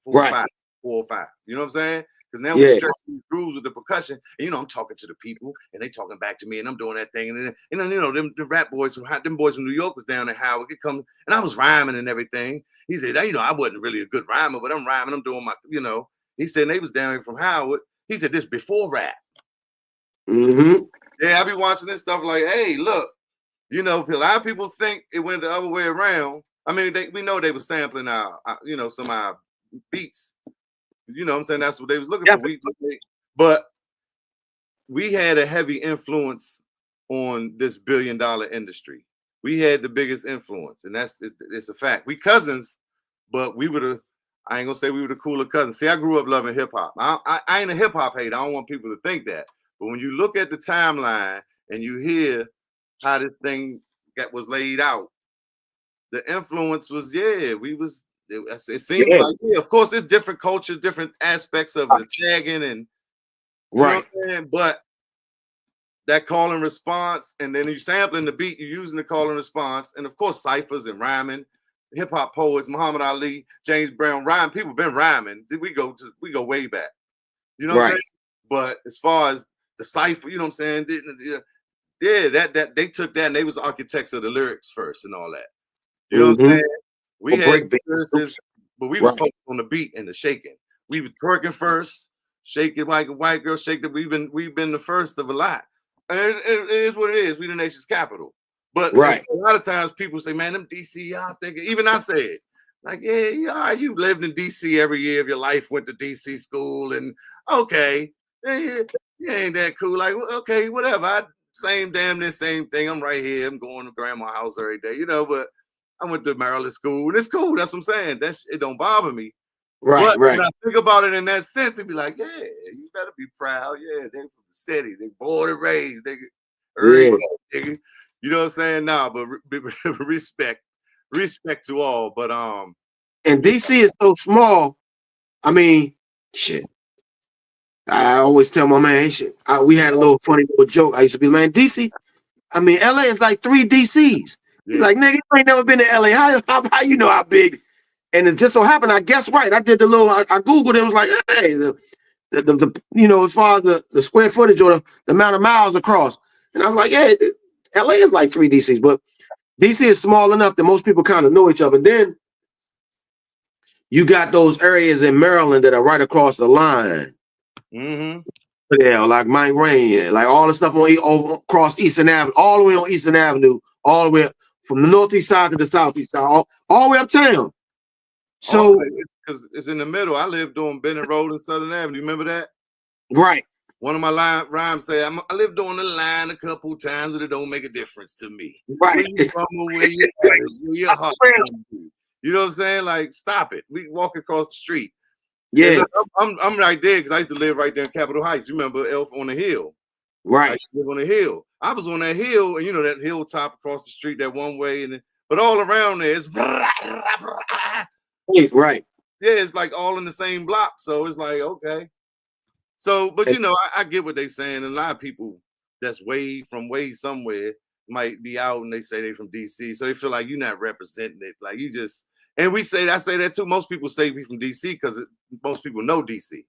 4 or 5. You know what I'm saying? Because now we stretch these grooves with the percussion. And, I'm talking to the people and they talking back to me and I'm doing that thing. And then, the rap boys them boys from New York was down in Howard. It come and I was rhyming and everything. He said, I wasn't really a good rhymer, but I'm rhyming. I'm doing my, He said they was down here from Howard. He said this before rap. Mm-hmm. Yeah, I be watching this stuff like, hey, look, a lot of people think it went the other way around. I mean, we know they were sampling our some of our beats. You know what I'm saying? That's what they was looking for. But we had a heavy influence on this billion-dollar industry. We had the biggest influence, and it's a fact. We cousins, but I ain't gonna say we were the cooler cousins. See, I grew up loving hip hop. I ain't a hip hop hater. I don't want people to think that. But when you look at the timeline and you hear how this thing was laid out, the influence was, it seems like, of course, there's different cultures, different aspects of the tagging and you know what I'm saying? But that call and response, and then you sampling the beat, you're using the call and response, and of course, ciphers and rhyming, hip hop poets, Muhammad Ali, James Brown, people been rhyming. We go way back. You know what I'm saying? But as far as the cipher, you know what I'm saying? That they took that and they was architects of the lyrics first and all that. You know what I'm saying? We had experiences, but we were focused on the beat and the shaking. We were twerking first, shaking like a white girl shake that we've been the first of a lot. And it is what it is. We the nation's capital. But a lot of times people say, man, them DC, y'all thinking, even I say it. Like, yeah, you lived in DC every year of your life, went to DC school, and okay, you ain't that cool. Like, okay, whatever. Same thing. I'm right here. I'm going to grandma's house every day, but I went to Maryland school, and it's cool. That's what I'm saying. It don't bother me. But when I think about it in that sense, it'd be like, yeah, you better be proud. Yeah, they from the city. They born and raised. They early, nigga. You know what I'm saying? Nah, but respect to all. But and DC is so small. I mean, shit. I always tell my man, we had a little funny little joke. I used to be, man, DC. I mean, LA is like 3 DCs. He's like, nigga, you ain't never been to LA. How you know how big? And it just so happened, I guess right. I did the little, I Googled it. It was like, hey, the as far as the square footage or the amount of miles across. And I was like, yeah, LA is like 3 DCs, but DC is small enough that most people kind of know each other. And then you got those areas in Maryland that are right across the line. Mm-hmm. Yeah, like Mike Rain, like all the stuff across Eastern Avenue, all the way on Eastern Avenue, all the way from the northeast side to the southeast side, all the way uptown. So, because it's in the middle. I lived on Bennett Road and Southern Avenue. Remember that? Right. One of my rhymes say, I lived on the line a couple times, but it don't make a difference to me. Right. Where you from or where you at, where your heart from. You know what I'm saying? Like, stop it. We walk across the street. Yeah. I'm right there because I used to live right there in Capitol Heights. You remember Elf on the Hill? Right. I used to live on the hill. I was on that hill, and that hilltop across the street, that one way, but all around there is right. Yeah, it's like all in the same block. So it's like, okay. So, but I get what they're saying. A lot of people that's way somewhere might be out and they say they're from DC. So they feel like you're not representing it. Like you just, and I say that too. Most people say we from DC because most people know DC.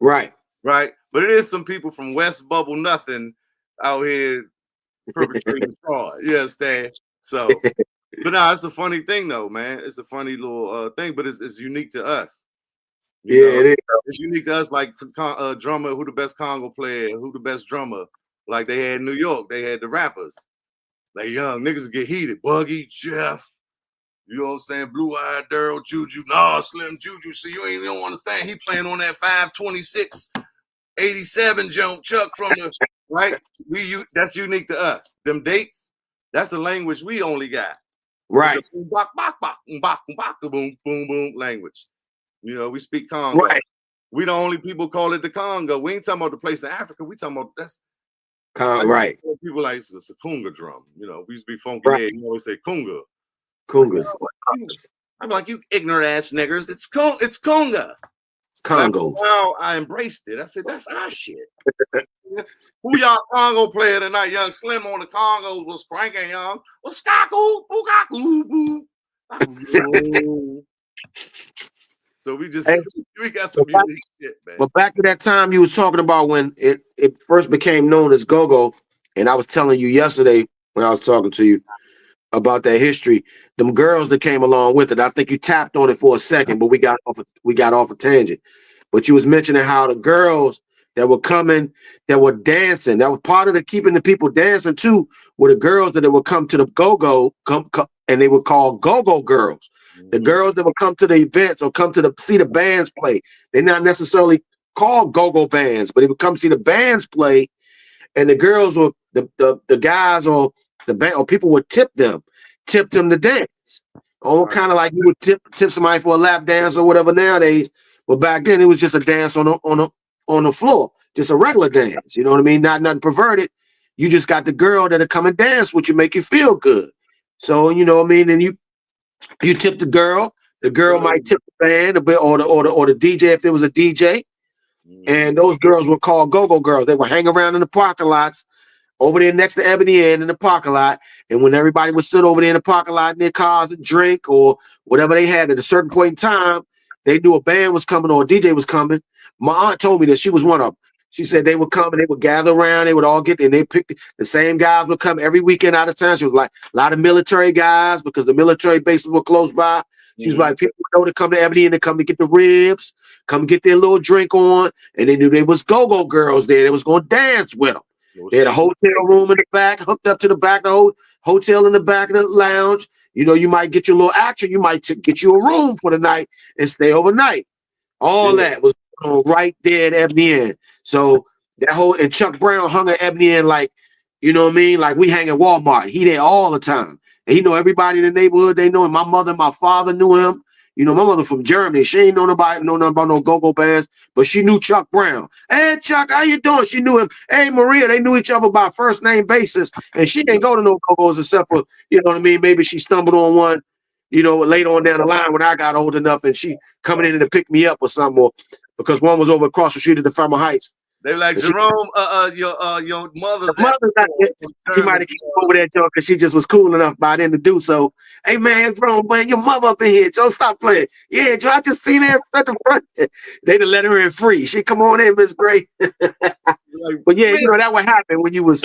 Right. Right. But it is some people from West Bubble nothing out here perpetrating fraud. You understand? So, but no, it's a funny thing though, man. It's a funny little thing, but it's unique to us. You know? It is. It's unique to us, like drummer, who the best Congo player, who the best drummer. Like they had in New York, they had the rappers. Like young niggas get heated. Buggy, Jeff, You know what I'm saying? Blue-eyed Daryl Juju. Nah, Slim Juju. See, you don't understand. He playing on that 526, 87 jump Chuck from the right. That's unique to us. Them dates, that's a language we only got. Right. It's a boom, boom, boom language. You know, we speak Congo. Right. We the only people call it the Congo. We ain't talking about the place in Africa. We talking about that's right. People like it's a kunga drum. You know, we used to be funky. Right. Yeah, you always say kunga. Kungas. I'm like, you ignorant ass niggers. It's conga. It's Congo. Wow, I embraced it. I said, that's our shit. Who y'all Congo player tonight? Young Slim on the Congos was cranking, y'all. Well, skaku, boo. So we got some unique shit, man. But back to that time you was talking about when it first became known as go-go, and I was telling you yesterday when I was talking to you about that history, them girls that came along with it. I think you tapped on it for a second, but we got off a tangent. But you was mentioning how the girls that were coming, that were dancing, that was part of the keeping the people dancing too, were the girls that would come to the go-go, and they were called go-go girls. The girls that would come to the events or come to see the bands play. They're not necessarily called go-go bands, but they would come see the bands play, and the girls or the guys or the band or people would tip them to dance. Kind of like you would tip somebody for a lap dance or whatever nowadays. But back then it was just a dance on the floor, just a regular dance. You know what I mean? Not nothing perverted. You just got the girl that'll come and dance, which you make you feel good. So you know what I mean. And you tip the girl. The girl might tip the band a bit, or the DJ if there was a DJ. And those girls were called go-go girls. They would hang around in the parking lots over there next to Ebony Inn in the parking lot. And when everybody would sit over there in the parking lot in their cars and drink or whatever they had at a certain point in time, they knew a band was coming or a DJ was coming. My aunt told me that she was one of them. She said they would come and they would gather around. They would all get, and they picked the same guys would come every weekend out of town. She was like a lot of military guys because the military bases were close by. She was like, people know to come to Ebony and to come to get the ribs, come get their little drink on. And they knew there was go-go girls there. They was going to dance with them. They had a hotel room in the back, hooked up to the back of the hotel in the back of the lounge. You know, you might get your little action. You might get you a room for the night and stay overnight. All that was right there at Ebony Inn. So and Chuck Brown hung at Ebony Inn like, you know what I mean? Like we hang at Walmart. He there all the time. And he know everybody in the neighborhood. They know him. My mother and my father knew him. You know, my mother from Germany. She ain't know nothing about no go-go bands, but she knew Chuck Brown. Hey, Chuck, how you doing? She knew him. Hey, Maria, they knew each other by first name basis. And she didn't go to no go-go's except for, you know what I mean? Maybe she stumbled on one, you know, later on down the line when I got old enough and she coming in to pick me up or something, or because one was over across the street at the Farmer Heights. They like, Jerome, your mother's not she might have came over there, Joe, because she just was cool enough by then to do so. Hey, man, Jerome, man, your mother up in here. Joe, stop playing. Yeah, Joe, I just seen her at the front. They'd have let her in free. She come on in, Miss Gray. But yeah, you know, that would happen when you was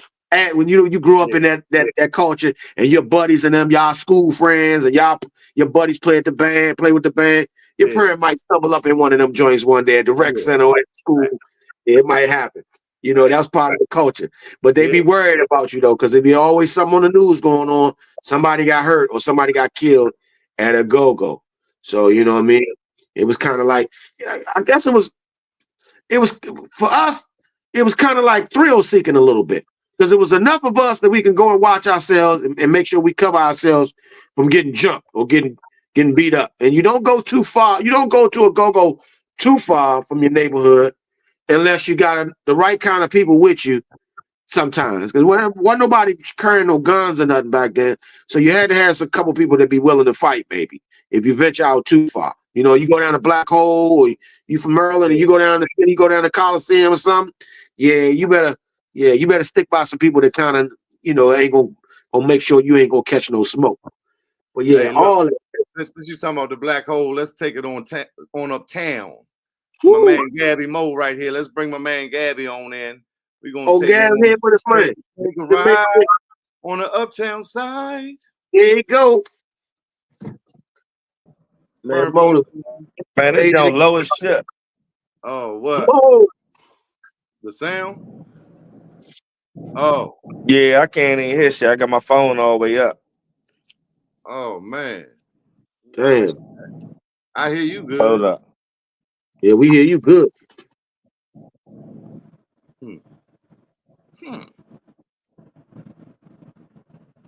when you grew up in that culture and your buddies and them, y'all school friends and your buddies play with the band. Your parent might stumble up in one of them joints one day at the rec center or at school. It might happen. You know, that's part of the culture. But they be worried about you, though, because there be always something on the news going on. Somebody got hurt or somebody got killed at a go-go. So, you know what I mean? It was kind of like, I guess it was for us, it was kind of like thrill seeking a little bit. Because there was enough of us that we can go and watch ourselves and make sure we cover ourselves from getting jumped or getting beat up. And you don't go too far. You don't go to a go-go too far from your neighborhood unless you got the right kind of people with you sometimes. Because wasn't nobody carrying no guns or nothing back then. So you had to have a couple people that be willing to fight, maybe, if you venture out too far. You know, you go down to Black Hole or you from Maryland and you go down to Coliseum or something. Yeah, you better stick by some people that kind of, you know, ain't gonna make sure you ain't gonna catch no smoke. But yeah, hey, look, all that. Since you talking about the Black Hole, let's take it on uptown. Woo. My man Gabby Mo right here. Let's bring my man Gabby on in. We're gonna take Gabby here for this man. Take a ride on the uptown side. Here you go. Man, this young low as shit. Oh, what? Whoa. The sound? Oh. Yeah, I can't even hear shit. I got my phone all the way up. Oh, man. Damn. I hear you good. Hold up. Yeah, we hear you good. Hmm.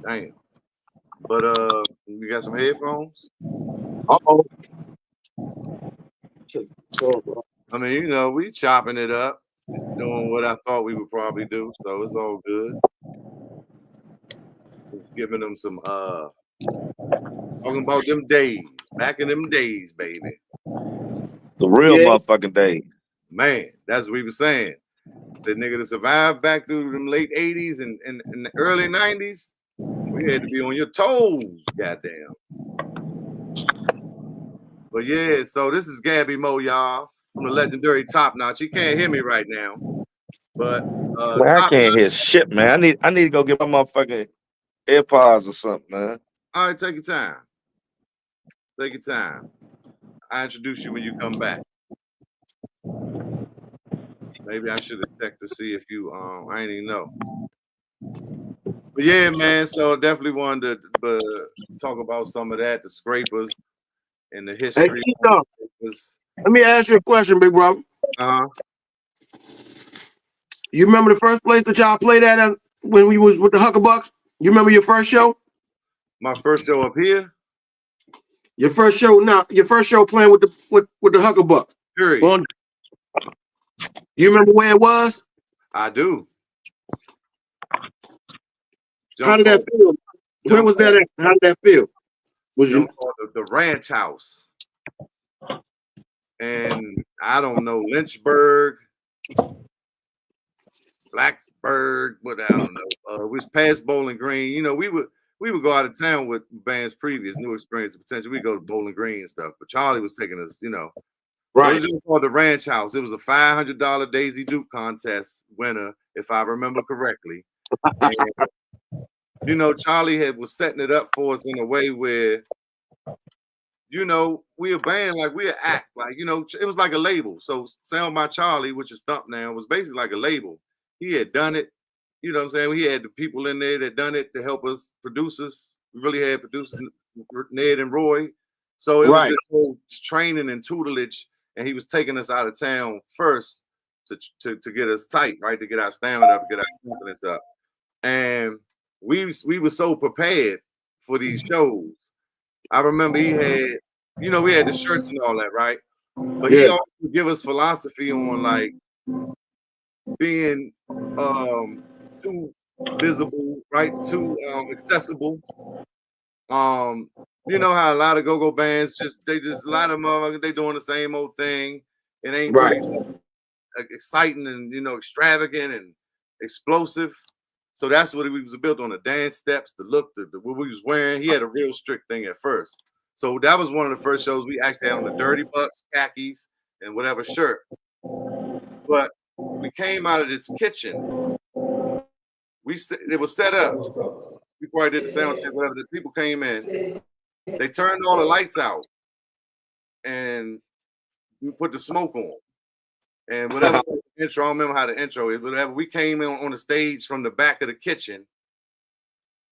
Damn. But you got some headphones? Uh-oh. I mean, you know, we chopping it up, doing what I thought we would probably do, so it's all good. Just giving them some talking about them days, back in them days, baby. The real Yeah. motherfucking day. Man, that's what we were saying. Said nigga to survive back through them late 80s and the early 90s, we had to be on your toes, goddamn. But yeah, so this is Gabby Mo, y'all, from the legendary Top Notch. You can't hear me right now, but Man, I Top can't Notch. hear shit, man. I need to go get my motherfucking AirPods or something, man. All right, take your time. Take your time. I introduce you when you come back. Maybe I should have checked to see if you I ain't even know. But yeah, man. So definitely wanted to talk about some of that, the scrapers and the Hey, history of the Keith, scrapers. let me ask you a question, big brother. Uh-huh. You remember the first place that y'all played at when we was with the Huckabucks? You remember your first show? My first show up here, Your first show, your first show playing with the Huckabucks. period. You remember where it was? I do. How Jump did that called, feel? Where jump was that called, at? How did that feel? Was you jump called the Ranch House. And I don't know, Lynchburg, Blacksburg, what I don't know. We was past Bowling Green. You know, we would go out of town with bands previous, new experience of potential. We go to Bowling Green and stuff. But Charlie was taking us, you know. So it right? was just called the Ranch House. It was a $500 Daisy Duke contest winner, if I remember correctly. And you know, Charlie was setting it up for us in a way where, you know, we a band, like we a act, like, you know, it was like a label. So Sound by Charlie, which is Thump now, was basically like a label. He had done it, you know what I'm saying? We had the people in there that done it to help us, producers. We really had producers, Ned and Roy. So it was Right. this whole training and tutelage, and he was taking us out of town first to get us tight, right? To get our stamina up, get our confidence up. And we were so prepared for these shows. I remember he had, you know, we had the shirts and all that, right? But he Yeah. also would give us philosophy on like being too visible, right? Too accessible. Um, you know how a lot of go-go bands they just a lot of motherfuckers, they doing the same old thing. It ain't Right. really exciting and, you know, extravagant and explosive. So that's what we was built on, the dance steps, the look, the what we was wearing. He had a real strict thing at first. So that was one of the first shows we actually had on the Dirty Bucks, khakis, and whatever shirt. But we came out of this kitchen. It was set up before I did the sound check, whatever. The people came in, they turned all the lights out and we put the smoke on. And whatever intro, I don't remember how the intro is, whatever. We came in on the stage from the back of the kitchen.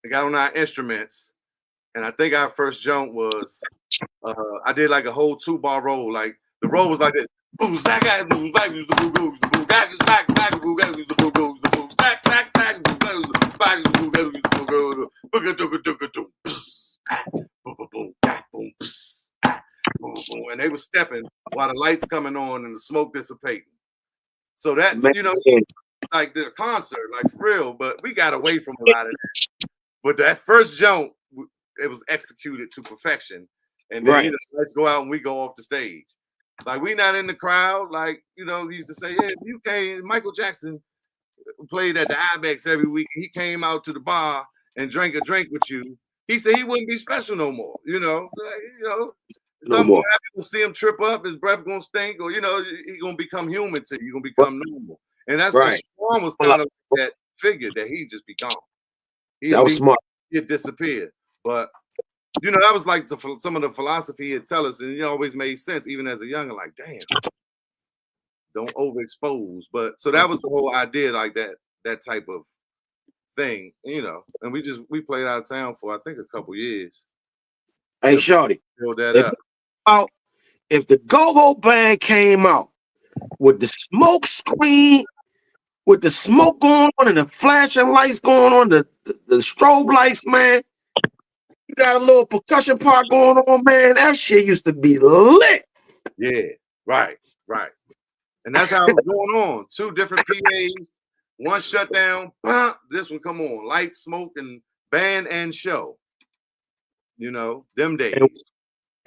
We got on our instruments, and I think our first jump was I did like a whole 2-bar roll. Like the roll was like this. Boo, stack, boo, back, the boo, goes, the boo, back, back, boo, back, the boo, goes, the boo, stack, boo, back, the boo, goes, the boo, goes, and they were stepping while the lights coming on and the smoke dissipating. So that's, you know, like the concert, like for real. But we got away from a lot of that. But that first jump, it was executed to perfection. And then, you know, let's go out and we go off the stage. Like, we not in the crowd. Like, you know, we used to say, yeah, you came, Michael Jackson played at the Ibex every week. He came out to the bar and drank a drink with you. He said he wouldn't be special no more. You know, No more. people see him trip up, his breath gonna stink, or, you know, he gonna become human to you. Gonna become normal. And that's right. Shawn was kind of like that figure that he just become. That was smart. He'd disappear. But, you know, that was like some of the philosophy he'd tell us, and it always made sense, even as a younger, like, damn, don't overexpose. But so that was the whole idea, like that type of thing, you know. And we played out of town for I think a couple years. Hey, Shorty, Build that if up. out if the go-go band came out with the smoke screen, with the smoke going on and the flashing lights going on, the strobe lights, man. You got a little percussion part going on, man. That shit used to be lit. Yeah, right, right. And that's how it was going on. 2 different PAs, one shut down, this one come on. Light, smoke, and band and show. You know, them days.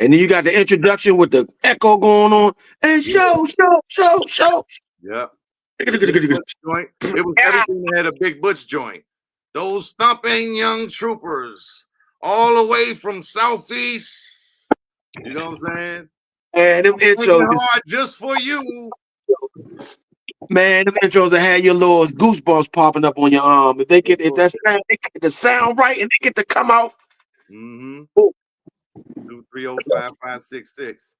And then you got the introduction with the echo going on. And Yeah. show. Yep. The Big Butch joint. It was everything that had a Big Butch joint. Those stomping young troopers, all the way from Southeast. You know what I'm saying? And them Making intros, it hard just for you. man, them intros that had your little goosebumps popping up on your arm. If they get if that sound, they get the sound right and they get to come out. 2305566.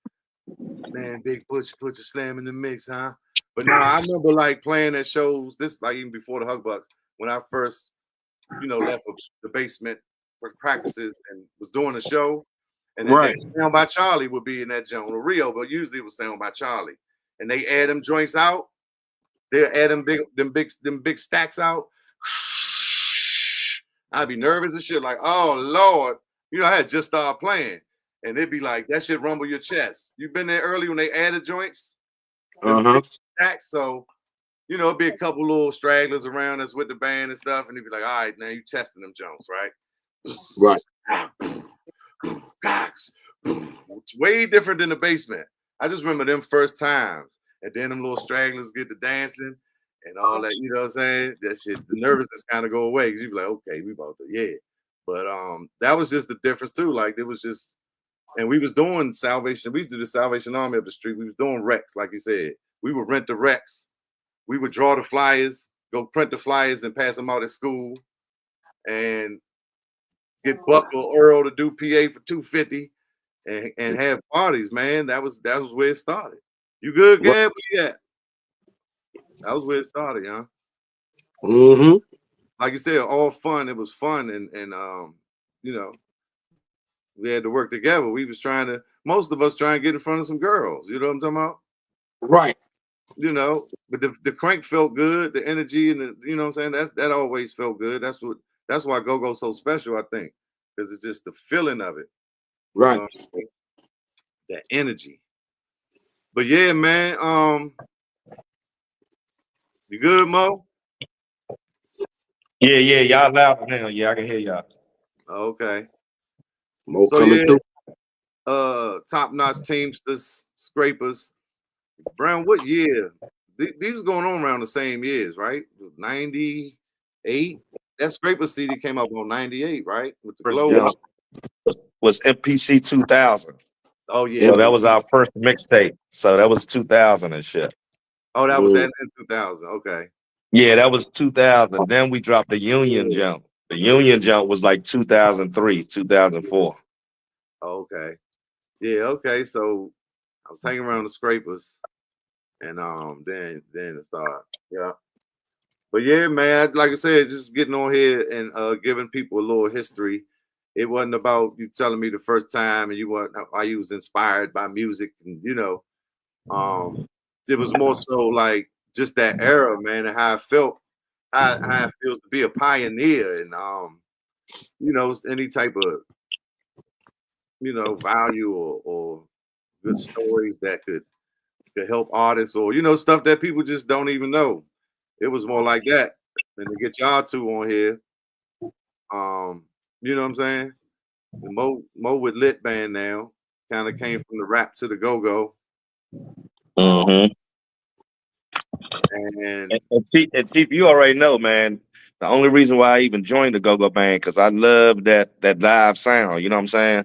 Man, Big Butch put your slam in the mix, huh? But no, I remember like playing at shows. This like even before the RomeBux, when I first, left the basement for practices and was doing a show. And then Right. Sound by Charlie would be in that joint, or Rio, but usually it was Sound by Charlie. And they add them joints out. They add them big stacks out. I'd be nervous and shit, like, oh Lord. I had just started playing. And it'd be like, that shit rumble your chest. You've been there early when they added joints? Stacks, so it'd be a couple little stragglers around us with the band and stuff, and they'd be like, all right, now you testing them Jones, right? It's way different than the basement. I just remember them first times, and then them little stragglers get to dancing and all that, you know what I'm saying? That shit, the nervousness kind of go away, because you'd be like, okay, we about to, yeah. But that was just the difference too. Like, it was just, and we was doing Salvation. We used to do the Salvation Army up the street. We was doing Rex, like you said. We would rent the Rex. We would draw the flyers, go print the flyers, and pass them out at school, and get Buck or Earl to do PA for $250, and have parties. Man, that was where it started. You good, Gab? Where you at? That was where it started, huh? Mm-hmm. Like you said, all fun. It was fun, and we had to work together. We was most of us trying to get in front of some girls. You know what I'm talking about? Right. But the crank felt good, the energy, and you know what I'm saying? That always felt good. That's why go-go's so special, I think, because it's just the feeling of it. Right. That energy. But yeah, man, you good, Mo? Yeah, y'all loud now. Yeah, I can hear y'all. Okay. Mo So coming through. Top-notch Teamsters, Scrapers. Brown, what year? These was going on around the same years, right? 98. That Scraper CD came out on 98, right? With the First glow. jump was MPC 2000. Oh yeah. So that was our first mixtape. So that was 2000 and shit. Oh, that was in 2000. Okay. Yeah, that was 2000. Then we dropped the Union jump. The Union jump was like 2003, 2004. Okay. Yeah. Okay. So I was hanging around the Scrapers, and then it started. Yeah. But yeah, man, like I said, just getting on here and giving people a little history. It wasn't about you telling me the first time and you weren't how you was inspired by music, and it was more so like just that era, man, and how I felt, how it feels to be a pioneer, and any type of value or good stories that could help artists, or stuff that people just don't even know. It was more like that. And to get y'all two on here, you know what I'm saying? The Mo with Lit Band now kind of came from the rap to the go-go. Mm-hmm. And Cheef, you already know, man. The only reason why I even joined the go-go band, because I love that live sound. You know what I'm saying?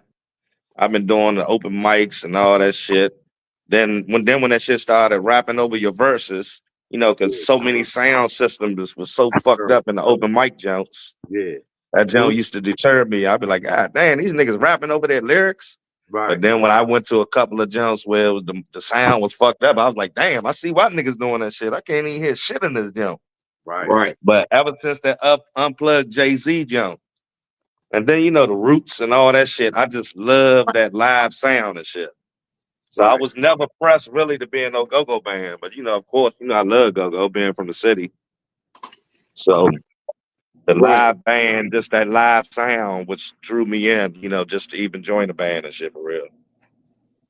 I've been doing the open mics and all that shit. Then when that shit started rapping over your verses, because so many sound systems was so fucked up in the open mic jumps. Yeah. That jump used to deter me. I'd be like, God damn, these niggas rapping over their lyrics. Right. But then when I went to a couple of jumps where it was the sound was fucked up, I was like, damn, I see why niggas doing that shit. I can't even hear shit in this jump. Right. But ever since that unplugged Jay-Z jump, And then the roots and all that shit. I just love that live sound and shit. So I Right. was never pressed really to be in no go-go band. But of course, I love go-go being from the city. So the Right. live band, just that live sound, which drew me in, just to even join the band and shit for real.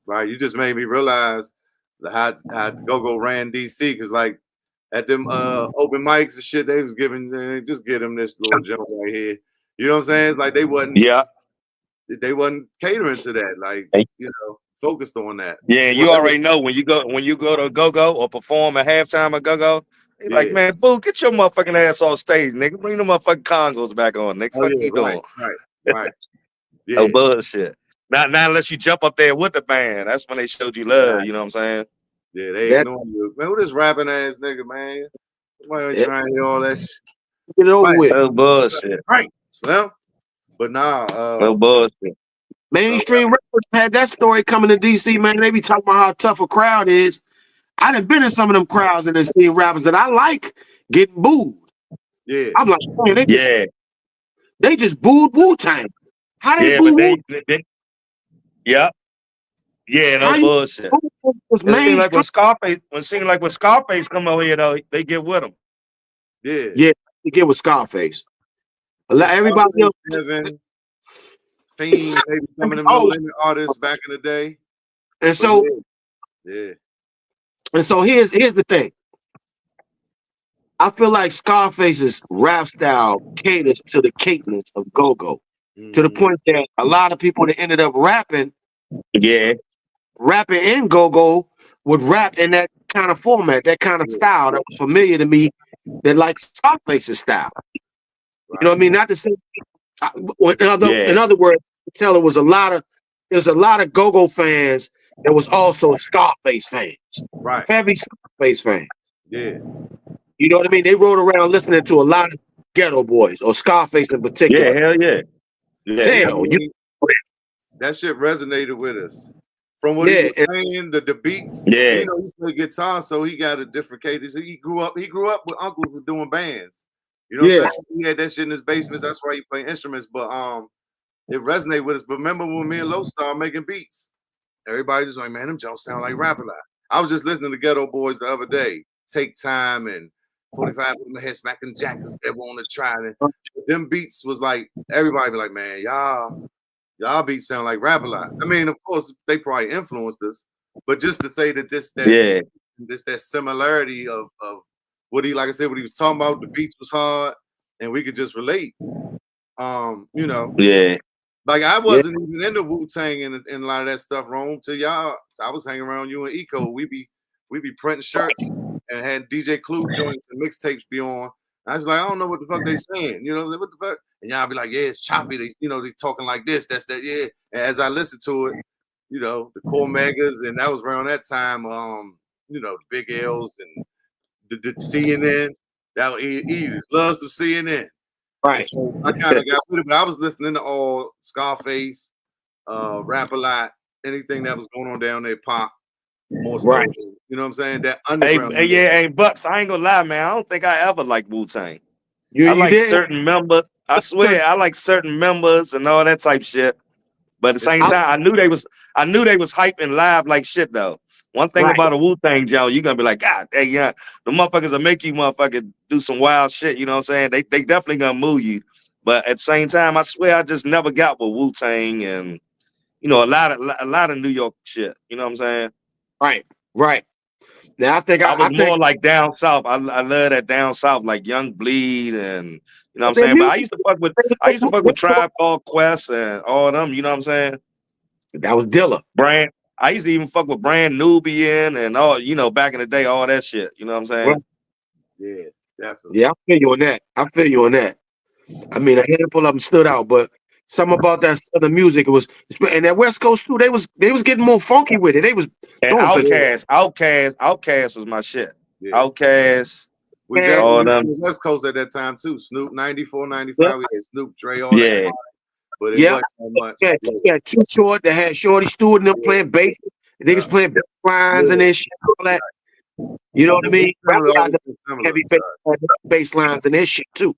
Right. You just made me realize how Go-Go ran DC, because like at them open mics and shit, they was giving just give them this little jump right here. You know what I'm saying? It's like they Yeah. wasn't catering to that, like, focused on that. Yeah, you already know when you go to go-go or perform at halftime at go-go, they like, Yeah. man, boo, get your motherfucking ass on stage, nigga. Bring the motherfucking congos back on, nigga. Oh Fuck yeah, you doing? right. Oh Yeah. bullshit. Not unless you jump up there with the band. That's when they showed you love, you know what I'm saying? Yeah, they That ignoring you. Man, who this rapping ass nigga, man? Why ain't yeah, trying to hear all that shit? get it over Right. with. Oh bullshit. Right. Slim. But nah, Oh bullshit. Mainstream rappers had that story coming to DC, man. They be talking about how tough a crowd is. I done been in some of them crowds and then seen rappers that I like getting booed. yeah. I'm like, man, Yeah. they just booed Wu-Tang. How they Yeah, boo but Wu? yeah. Yeah, no How you bullshit. boo this It seems like mainstream? when Scarface come over here though, they get with him. Yeah. Yeah, you get with Scarface. Everybody else, Kevin, Fiend, maybe some of them No oh, Limit artists back in the day. and But so yeah. here's the thing. I feel like Scarface's rap style caters to the cadeness of go-go, to the point that a lot of people that ended up rapping Yeah. in go-go would rap in that kind of format, that kind of style that was familiar to me, that like Scarface's style. You know what I mean? Not to say, in Yeah. other words, tell there was a lot of go-go fans that was also Scarface fans, Right. heavy Scarface fans. Yeah. You know what I mean? They rode around listening to a lot of Ghetto Boys or Scarface in particular. Yeah, hell yeah. Yeah. Hell, That shit resonated with us. From what he yeah, was saying, the beats. Yeah. And, he played guitar, so he got a different cadence. He grew up with uncles who doing bands. You know what I'm saying? He had that shit in his basement. That's why he played instruments. But it resonated with us. But remember when me and Lo started making beats? Everybody just like, man, them Jones sound like Rap A Lot. I was just listening to Ghetto Boys the other day. Take Time and 45 with my head smacking jackets that want to try it. Them beats was like, everybody be like, man, y'all beats sound like Rap A Lot. I mean, of course, they probably influenced us, but just to say that that similarity of what like I said, what he was talking about, the beats was hard, and we could just relate. Yeah. Like I wasn't even into Wu-Tang and a lot of that stuff, Rome, till y'all. I was hanging around you and Eco. We be printing shirts and had DJ Clue joints and mixtapes be on. I was like, I don't know what the fuck they saying. You know, what the fuck? And y'all be like, yeah, it's choppy. They talking like this, that's that, yeah. And as I listened to it, the Core Megas, and that was around that time, the Big L's and the CNN. That was easy. Love some CNN. right. So I kind of got with it, but I was listening to all Scarface, Rap A Lot, anything that was going on down there, pop more so. Right. You know what I'm saying? That underground. Hey, Bucks, I ain't gonna lie, man. I don't think I ever liked Wu-Tang. You I like did? certain members. I swear, I like certain members and all that type shit. But at the same time, I knew they was hyping live like shit though. One thing about a Wu-Tang Joe, you're gonna be like, God, hey, yeah, the motherfuckers will make you motherfucker do some wild shit. You know what I'm saying? They definitely gonna move you. But at the same time, I swear I just never got with Wu-Tang and a lot of New York shit. You know what I'm saying? Right. Now I think more like down south. I love that down south, like Young Bleed and you know what I'm saying. But I used to fuck with Tribe Called Quest and all of them. You know what I'm saying? That was Dilla. I used to even fuck with Brand Nubian and all, back in the day, all that shit. You know what I'm saying? Right. Yeah, definitely. Yeah, I feel you on that. I mean, a handful of them stood out, but something about that southern music, it was, and that West Coast too. They was getting more funky with it. They was and Outkast was my shit. Yeah. Outkast. We definitely was West Coast at that time too. Snoop 94, 95. We had Snoop, Dre, all that. But it wasn't so much. Yeah, Too Short that had Shorty Stewart and them playing bass. Niggas playing bass lines and this shit, all that. You know what I mean? Heavy bass lines and this shit too.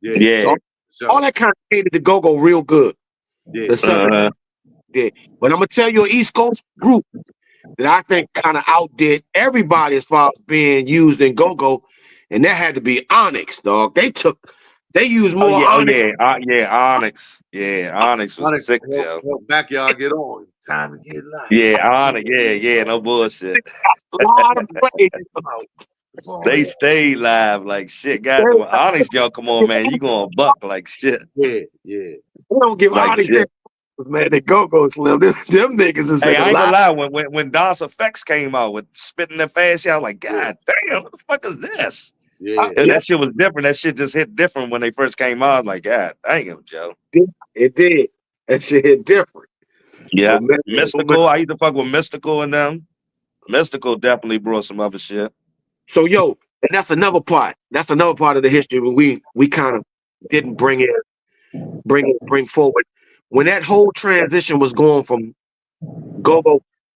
Yeah. Sure. All that kind of catered to go-go real good. Yeah. The Southern did. But I'm gonna tell you an East Coast group that I think kind of outdid everybody as far as being used in go-go, and that had to be Onyx, dog. They used more Onyx. Onyx. Yeah, Onyx was sick, yo. Help backyard get on. Time to get live. Yeah, Onyx. Yeah, no bullshit. A lot of plays. They stayed live like shit. God, when Onyx y'all come on, man, you gonna buck like shit. Yeah. They don't give Like Onyx shit. that, man. They go Slim. Them niggas is Hey, in the I ain't gonna line. lie. When DOS Effects came out with spitting that fast shit, I was like, God damn, what the fuck is this? Yeah. And that shit was different. That shit just hit different when they first came out. I was like, God damn, Joe. It did. That shit hit different. Yeah. But man, Mystical. I used to fuck with Mystical and them. Mystical definitely brought some other shit. so yo, and that's another part. That's another part of the history when we kind of didn't bring forward when that whole transition was going from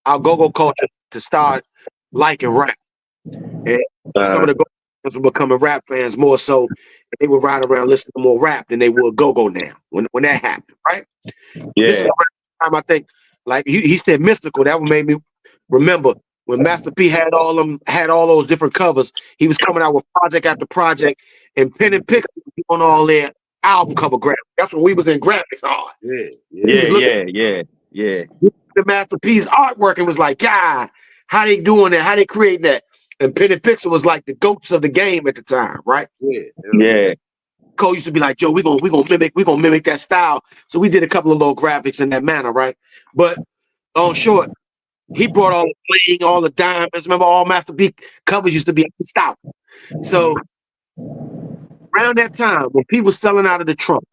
our go-go culture to start liking rap. And some of the go-go's were becoming rap fans more so. They would ride around listening to more rap than they would go-go now. When that happened, right? This is Yeah. the time I think, like he said, mystical. That made me remember when Master P had all those different covers. He was coming out with project after project, and Pen and Pick on all their album cover graphics. That's when we was in graphics hard. We was looking Yeah. at Master P's artwork and was like, God, how they doing that? How they creating that? And Pen and Pixel was like the goats of the game at the time, right? Yeah. Cole used to be like, Joe, we gonna mimic that style. So we did a couple of little graphics in that manner, right? But on short, he brought all the bling, all the diamonds. Remember, all Master P covers used to be style. So around that time, when P was selling out of the trunk,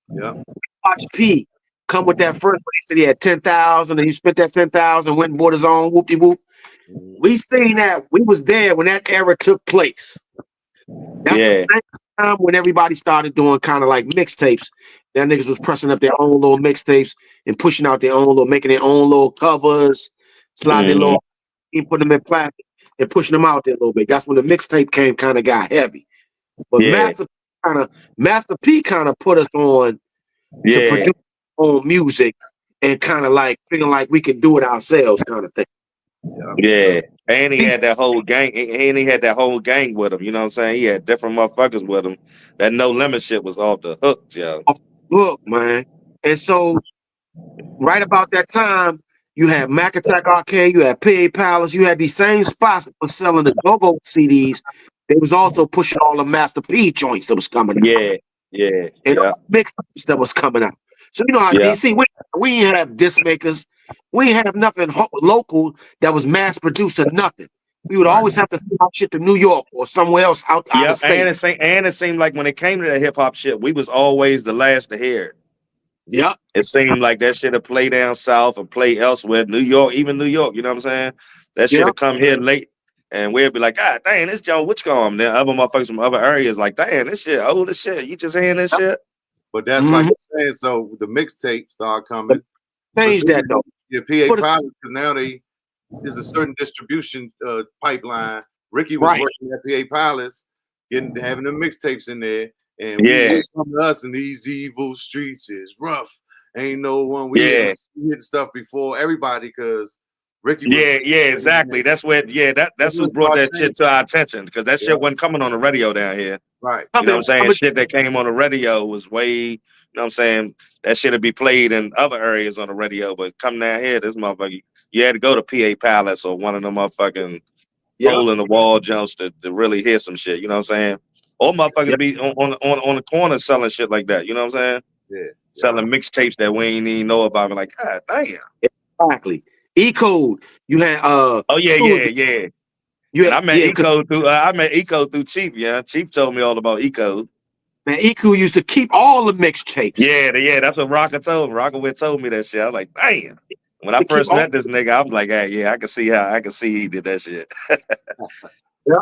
watch P come with that first one. He said he had 10,000, and he spent that 10,000, went and bought his own whoop de whoop. We seen that. We was there when that era took place. That's the same time when everybody started doing kind of like mixtapes. That niggas was pressing up their own little mixtapes and pushing out their own little, making their own little covers, sliding their little, putting them in plastic and pushing them out there a little bit. That's when the mixtape kind of got heavy. But Master P kind of put us on to produce our own music and kind of like feeling like we could do it ourselves, kind of thing. Yeah. And he had that whole gang, and he had that whole gang with him. You know what I'm saying? He had different motherfuckers with him. That No Limit shit was off the hook, yo. Look, man. And so right about that time, you had Mac Attack Arcade, you had PA Palace, you had these same spots that were selling the go-go CDs. They was also pushing all the Master P joints that was coming out. And all the mixtapes that was coming out. So you know how DC, we ain't have disc makers. We ain't have nothing local that was mass produced or nothing. We would always have to send our shit to New York or somewhere else out of state. And it seemed like when it came to that hip hop shit, we was always the last to hear it. Yep. It seemed like that shit would play down south or play elsewhere, New York, even New York. You know what I'm saying? That shit would come here late, and we'd be like, God damn, this Joe Witchcomb. Then other motherfuckers from other areas like, damn, this shit old as shit. You just hearing this shit? But that's like you're saying. So the mixtapes start coming. Change that though. Yeah, PA Pilots, because now there's a certain distribution pipeline. Ricky was working at PA Pilots, having the mixtapes in there, and we come to us, and these evil streets is rough. Ain't no one. We hit stuff before everybody because Ricky was exactly. That's where that's who brought that shit to our attention, because that shit wasn't coming on the radio down here. Right. You know what I'm saying? Shit that came on the radio was way, you know what I'm saying? That shit would be played in other areas on the radio, but come down here, this motherfucker, you had to go to PA Palace or one of them motherfucking hole in the wall jumps to really hear some shit, you know what I'm saying? Or motherfuckers be on the corner selling shit like that, you know what I'm saying? Yeah. Selling mixtapes that we ain't even know about. Like, God damn. Exactly. E-Code. You had I met Eco through Cheef, Cheef told me all about Eco. Man, EQ used to keep all the mixtapes. Yeah, that's what Rocker told me. Rocker told me that shit. I was like, damn. When I first met this nigga, I was like, hey, I can see he did that shit.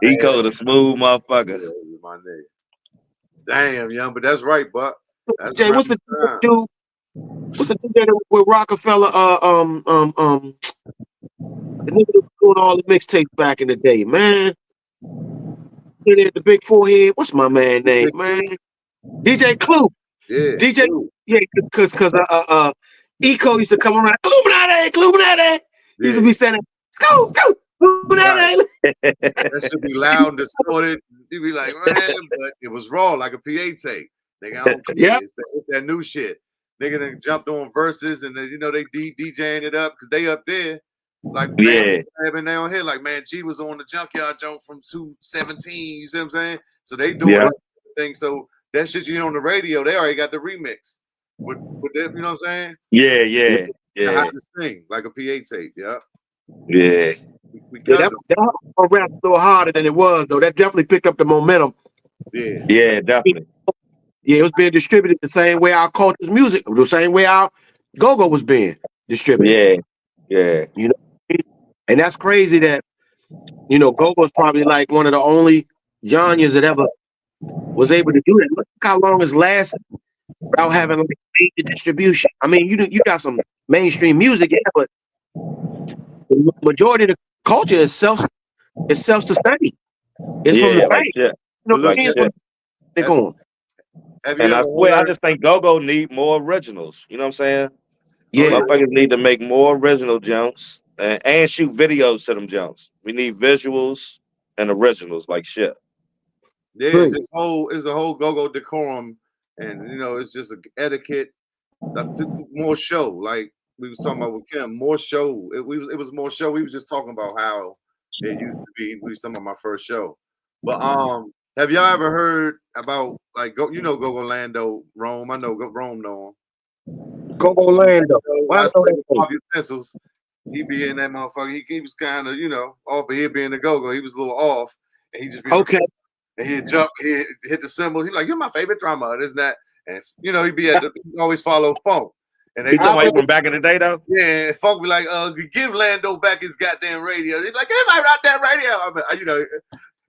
Eco, the smooth motherfucker. My nigga. Damn, young, but that's right, Buck. Jay, what's the dude? What's the dude with Rockefeller? The nigga that was doing all the mixtapes back in the day, man. The big forehead. What's my man name, man? DJ Clue. Yeah. DJ, yeah, because Eco used to come around, Illuminati. He used to be saying, "Go, Right. Illuminati." That should be loud and distorted. You'd be like, man, but it was raw like a PA tape. Nigga, I don't care. Yeah. It's that new shit. Nigga then jumped on verses and then, they DJing it up because they up there. Like Yeah. having down here, like man, G was on the Junkyard joint from 217. You see what I'm saying? So they doing Yeah. thing. So that shit you on the radio, they already got the remix with them. You know what I'm saying? Yeah. The hottest thing, like a PA tape. Yeah. Yeah. That rap a little harder than it was though. That definitely picked up the momentum. Yeah, definitely. Yeah, it was being distributed the same way our culture's music, the same way our go-go was being distributed. Yeah. You know, and that's crazy that go-go is probably like one of the only genres that ever was able to do that. Look how long it's lasted without having like major distribution. I mean, you got some mainstream music, yeah, but the majority of the culture is self-sustaining. It's from the like bank. shit. Like shit. They're going. Have you And I ever swear, I heard? just think go-go need more originals. You know what I'm saying? Yeah. Motherfuckers need to make more original jumps and shoot videos to them jumps. We need visuals and originals like shit. Yeah, it's a whole go-go decorum, and it's just a etiquette. More show, like we was talking about with Kim. More show. It was more show. We was just talking about how it used to be. We was talking about my first show, but have y'all ever heard about like Go-Go Lando Rome? I know Rome know him. Go-Go Lando. I play with Pop Utensils. He be in that motherfucker. He was kind of off, but he being the go-go. He was a little off, and he just be okay. And he'd jump, he'd hit the cymbal. He'd be like, "You're my favorite drummer, isn't that?" And he'd be he'd always follow Funk. And they talking about from back in the day though? Yeah, Funk be like, give Lando back his goddamn radio. He's like, give my goddamn radio.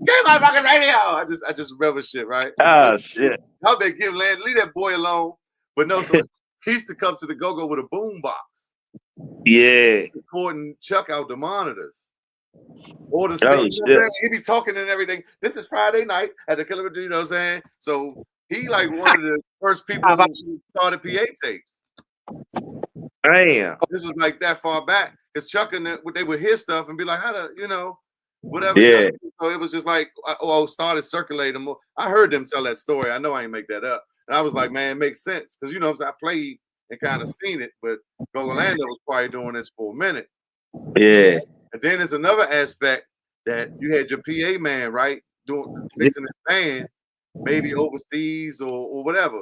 Give my fucking radio. I just remember shit, right? Oh shit. How they give Lando, leave that boy alone. But no, so he used to come to the go-go with a boom box. Yeah. Recording Chuck out the monitors. Or the he be talking and everything. This is Friday night at the Killer, you know what I'm saying? So he like one of the first people who started PA tapes. Damn. This was like that far back. Because Chuck and they would hear stuff and be like, how to, whatever. Yeah. So it was just like, started circulating more. I heard them tell that story. I know I ain't make that up. And I was like, man, it makes sense. Because, I played and kind of seen it. But Go-Go Lando was probably doing this for a minute. Yeah. And then there's another aspect that you had your PA man, right? Fixing his band, maybe overseas or whatever.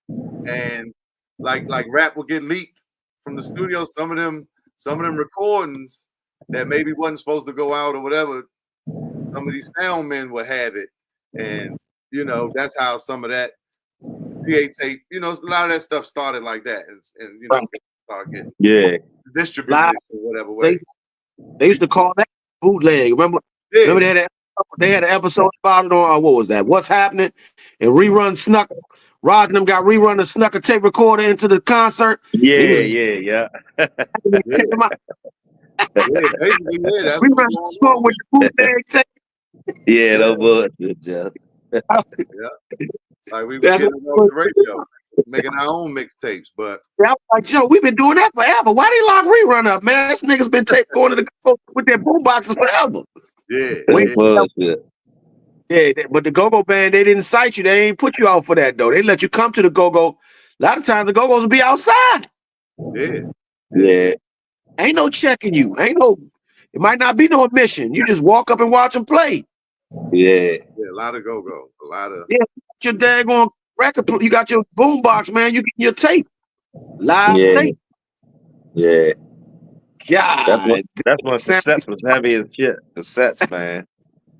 And like rap would get leaked from the studio. Some of them recordings that maybe wasn't supposed to go out or whatever, some of these sound men would have it. And that's how some of that PA tape, a lot of that stuff started like that. And start getting distributed or whatever way. They used to call that bootleg. Remember they had an episode about it on what was that? What's Happening? And Rerun snuck Rod and them got Rerun and snuck a tape recorder into the concert. Yeah. Basically, that's Rerun score with the bootleg tape. Yeah, no bullshit, Jeff. Like we were getting on the radio, making our own mixtapes, but I was like, Joe, we've been doing that forever. Why they lock Rerun up, man? This nigga's been going to the with their boom boxes forever. Yeah, but the go-go band, they didn't cite you. They ain't put you out for that though. They let you come to the go-go. A lot of times the go-go's will be outside. Yeah. Ain't no checking you. It might not be no admission. You just walk up and watch them play. Yeah, a lot of go-go. A lot of your daggone record. You got your boom box, man. You get your tape. Live tape. Yeah. God. That's when cassettes was heavy as shit. Cassettes, man.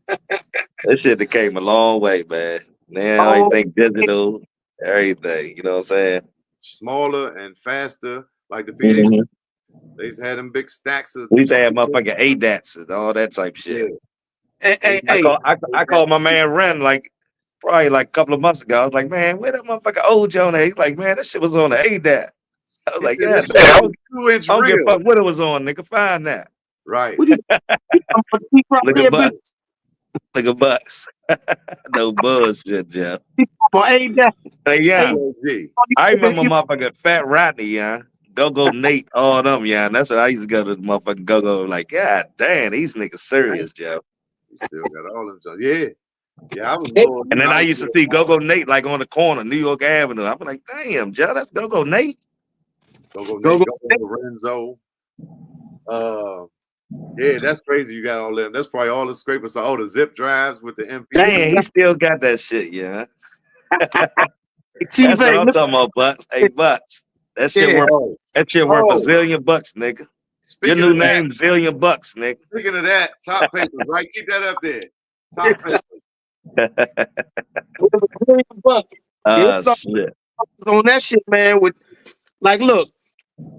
That shit that came a long way, man. Now everything digital, everything. You know what I'm saying? Smaller and faster, like the PA. They used to have them big stacks of. We used to have motherfucking ADATs and all that type shit. I called my man Ren probably a couple of months ago. I was like, man, where that motherfucker old John at? He's like, man, that shit was on the ADAT. I was like, yeah, I don't give a fuck what it was on, nigga. Find that. Right. Look at Bucks. Look at Bucks. No bullshit, Jeff. But ain't that? Hey, yeah. Ain't G. I remember motherfucking Fat Rodney, yeah. Go Nate, all them, yeah. And that's what I used to go to the motherfucking go. Like, God damn, these niggas serious, Joe. You still got all them. So yeah. Yeah, I was Hey, more. And then I used to see Go Go Nate like on the corner, New York Avenue. I'm like, damn, Joe, that's Go Nate. Go go Nate, go. go Lorenzo. Yeah, that's crazy. You got all them. That's probably all the scrapers. So, the zip drives with the MP3. Damn, he still got that shit, yeah. Cheef, That's what hey, I'm look, talking about, Bucks. Hey, Bucks. That shit yeah. worth Oh, that shit worth a zillion bucks, nigga. Your speaking new of that, name, Zillion Bucks, nigga. top papers, right? Keep that up there. Top papers. There's something Shit. on that shit, man. With like, look,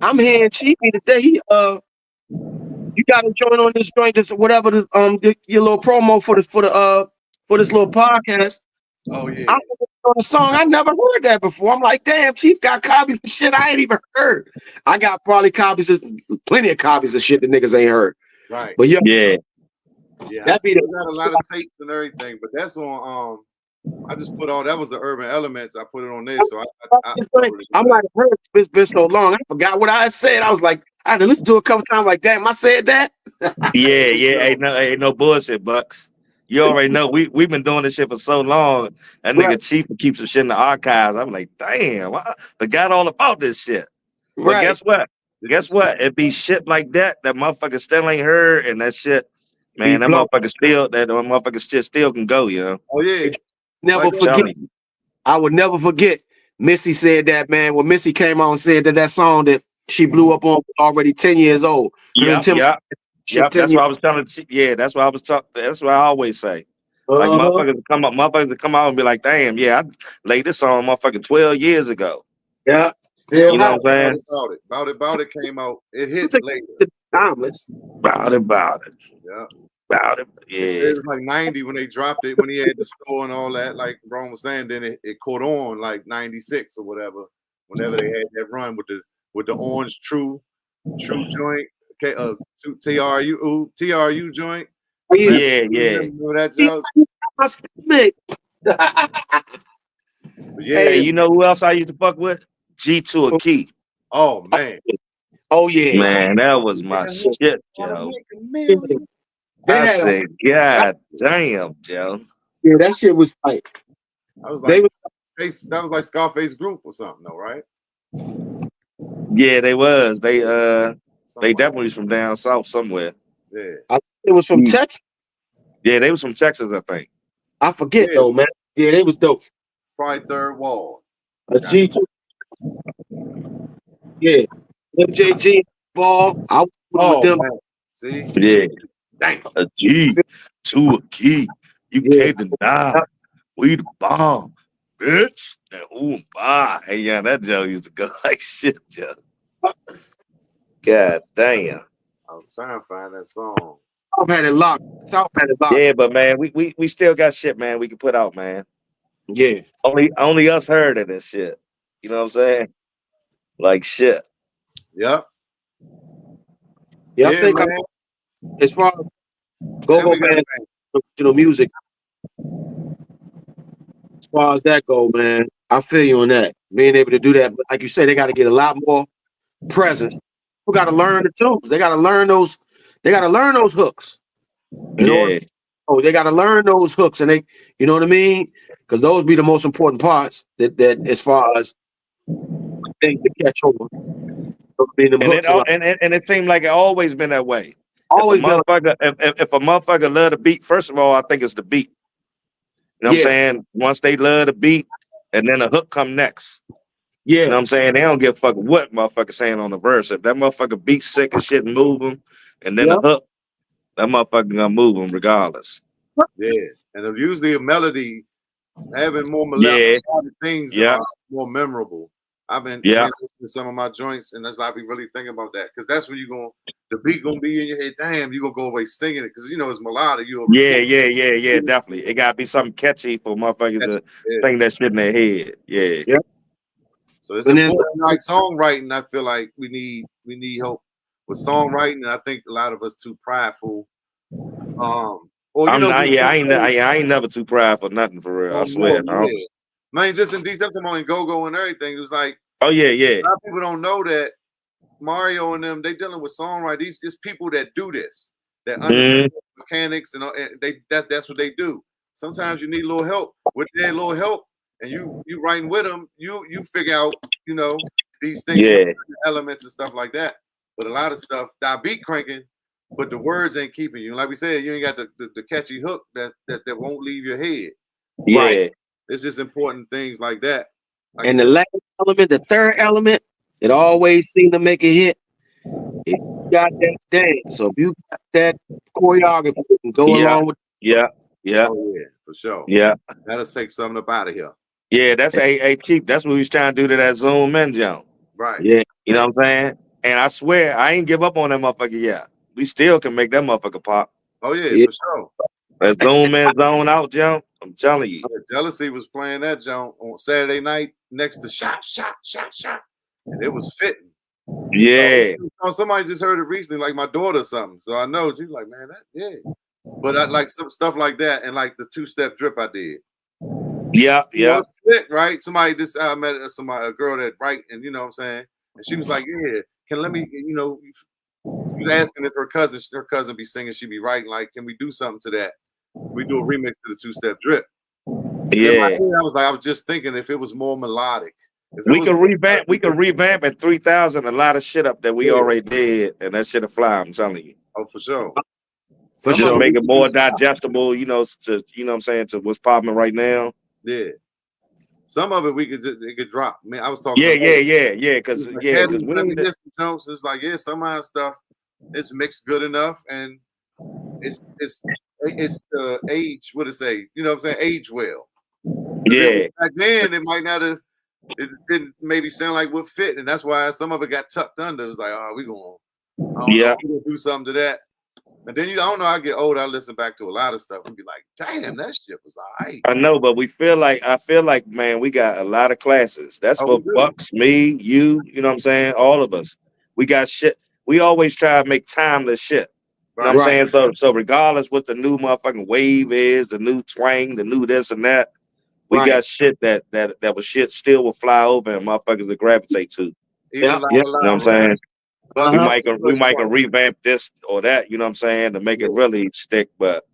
I'm hearing Cheefy today. You got to join on this joint, this whatever, this, your little promo for this little podcast. Oh yeah. I'm on a song I never heard that before. I'm like, damn, Cheef got copies of shit I ain't even heard. I got probably plenty of copies of shit that niggas ain't heard. Right. But yo, Yeah. Yeah, I that be still the got a lot of tapes and everything, but that's on. I just put all that was the Urban Elements. I put it on there, so I uploaded it. I'm like, it's been so long. I forgot what I said. I was like, I had to listen to it a couple times. Like, damn, I said that. Yeah, yeah. Ain't no bullshit, Bucks. You already know we've been doing this shit for so long. That Right, nigga Chief keeps some shit in the archives. I'm like, damn, I forgot all about this shit. But right. guess what? Did Guess you- what? It be shit like that motherfucker still ain't heard, and that shit, Be man, that blown. motherfucker shit still can go, you know. Oh yeah, Never like forget. Telling you. I would never forget. Missy said that, man. When Missy came out and said that song that she blew up on was already 10 years old. Her and Yep, Tim yep, shit yep. 10 That's years. what I was telling. Yeah, that's what I was talking. That's what I always say. Like Uh-huh. motherfuckers to come out and be like, damn, yeah, I laid this song motherfucking 12 years ago. Yeah. yeah, Still You know hot. what I'm saying? about it came out. It hit It's a later. timeless. About it. Yeah, About it. it Yeah. was like 90 when they dropped it when he had the store and all that. Like Rome was saying, then it caught on like 96 or whatever. Whenever they had that run with the orange true joint, okay, TRU joint. Oh, yeah. Yeah, yeah. Remember that joke? My stomach. But Hey, yeah, you know who else I used to fuck with? G2 a Key. oh man. Oh, yeah. Man, that was my Yeah, shit, wanna Joe. make a million. They I had a, said, God damn, Joe. yeah, that shit was like, I was they like was, that was like Scarface Group or something, though, right? Yeah, they was. They Something like definitely was from down south somewhere. that. I think it was from Mm. Texas. Yeah, they was from Texas, I think. I forget, Yeah, though, man. Yeah, they was dope. probably Third Wall. A Got G2. Yeah. MJG ball. I was with oh them. man. See? Yeah. Dang. A G to a key. You Yeah. can't deny. We the bomb, bitch. Now who am I? Hey, yeah, that Joe used to go like shit, Joe. God damn. I was trying to find that song. South had it locked. South had it locked. Yeah, but man, we still got shit, man. We can put out, man. Yeah. Only us heard of this shit. You know what I'm saying? Like shit. Yep. Yeah, I Yeah, think man. as far as And go-go we got band, original music, as far as that go, man, I feel you on that. Being able to do that, but like you said, they got to get a lot more presence. People got to learn the tunes. They got to learn those. They got to learn those hooks. In order, Yeah. they got to learn those hooks, and you know what I mean? Because those be the most important parts. That as far as things to catch on. Being them And it hooks are al- like and it seemed like it always been that way. always been like, If a motherfucker love the beat, first of all, I think it's the beat. You know what I'm yeah, saying? Once they love the beat, and then the hook come next. You yeah, know what I'm saying? They don't give a fuck what motherfucker saying on the verse. If that motherfucker beat sick as shit and move them, and then yeah, the hook, that motherfucker gonna move them regardless. yeah. And usually a melody having more Yeah, melodic things yeah, are more memorable. I've been yeah, listening to some of my joints, and that's I be really thinking about that because that's when you going the beat gonna be in your head. Damn, you gonna go away singing it because you know it's melodic. You yeah, record. yeah. Definitely, it gotta be something catchy for motherfuckers to Yeah. think that shit in their head. Yeah, yeah. So it's And then important. Like songwriting, I feel like we need help with songwriting, and I think a lot of us too prideful. Or I'm not. just Yeah, I ain't never too proud for nothing for real. I don't know. swear. No. Yeah. Man, just in DC, I'm talking about in Go-Go and everything. It was like Oh yeah, a lot of people don't know that Mario and them, they dealing with songwriters. These just people that do this, that understand mechanics, and that's what they do. Sometimes you need a little help. With their little help, and you writing with them, you figure out, these things, Yeah. elements and stuff like that. But a lot of stuff, that beat cranking, but the words ain't keeping you. Like we said, you ain't got the catchy hook that won't leave your head. Yeah. Right. It's just important things like that. Like And you the said, last element, the third element, it always seemed to make a hit. If you got that dance, so if you got that choreography that can go Yeah. along with, Yeah. Yeah. oh yeah, for sure. Yeah. That'll take something up out of here. Yeah. That's a Cheef. That's what we was trying to do to that Zoom in jump. Right. yeah, You know what I'm saying? And I swear, I ain't give up on that motherfucker yet. We still can make that motherfucker pop. Oh yeah, yeah, for sure. That Zoom in, zone out jump. I'm telling you. Yeah, Jealousy was playing that jump on Saturday night next to Shot, Shot, Shot, Shot, and it was fitting. Yeah. Somebody just heard it recently, like my daughter or something. So I know she's like, man, that yeah. But I like some stuff like that, and like the two-step drip I did. Yeah. You Yeah. know, it's sick, right? Somebody just I met a girl that write, and you know what I'm saying, and she was like, yeah, can let me, she was asking if her cousin be singing, she be writing, like, can we do something to that? We do a remix to the two-step drip. And in my Yeah. head, I was just thinking if it was more melodic. If it We was can revamp. We can revamp at 3,000 a lot of shit up that we already did, and that shit'll fly. I'm telling you. oh, for sure. for Some Just of sure. make it it, more digestible. To what I'm saying, to what's popping right now. yeah. Some of it it could drop. I mean, I was talking Yeah. about Yeah. Yeah. Yeah. Cause Gabby we sent me need to, some jokes. It's like, yeah, some of our stuff is mixed good enough, and it's the age. What it say? You know what I'm saying? Age well. yeah. Back then, it might not have. It didn't maybe sound like what fit, and that's why some of it got tucked under. It was like, oh, I don't know, Yeah. we gonna do something to that. And then I don't know. I get old. I listen back to a lot of stuff and be like, damn, that shit was all right. I know, but I feel like, man, we got a lot of classes. That's Oh, we for do. Bucks, me, you know what I'm saying? All of us. We got shit. We always try to make timeless shit. You know what I'm Right. Right. saying? So regardless what the new motherfucking wave is, the new twang, the new this and that, we Right. got shit that was shit still will fly over and motherfuckers to gravitate to. Even Yeah. La Yeah. La You know what I'm La, right? saying? But We Uh-huh. might can revamp this or that, you know what I'm saying, to make it really stick, but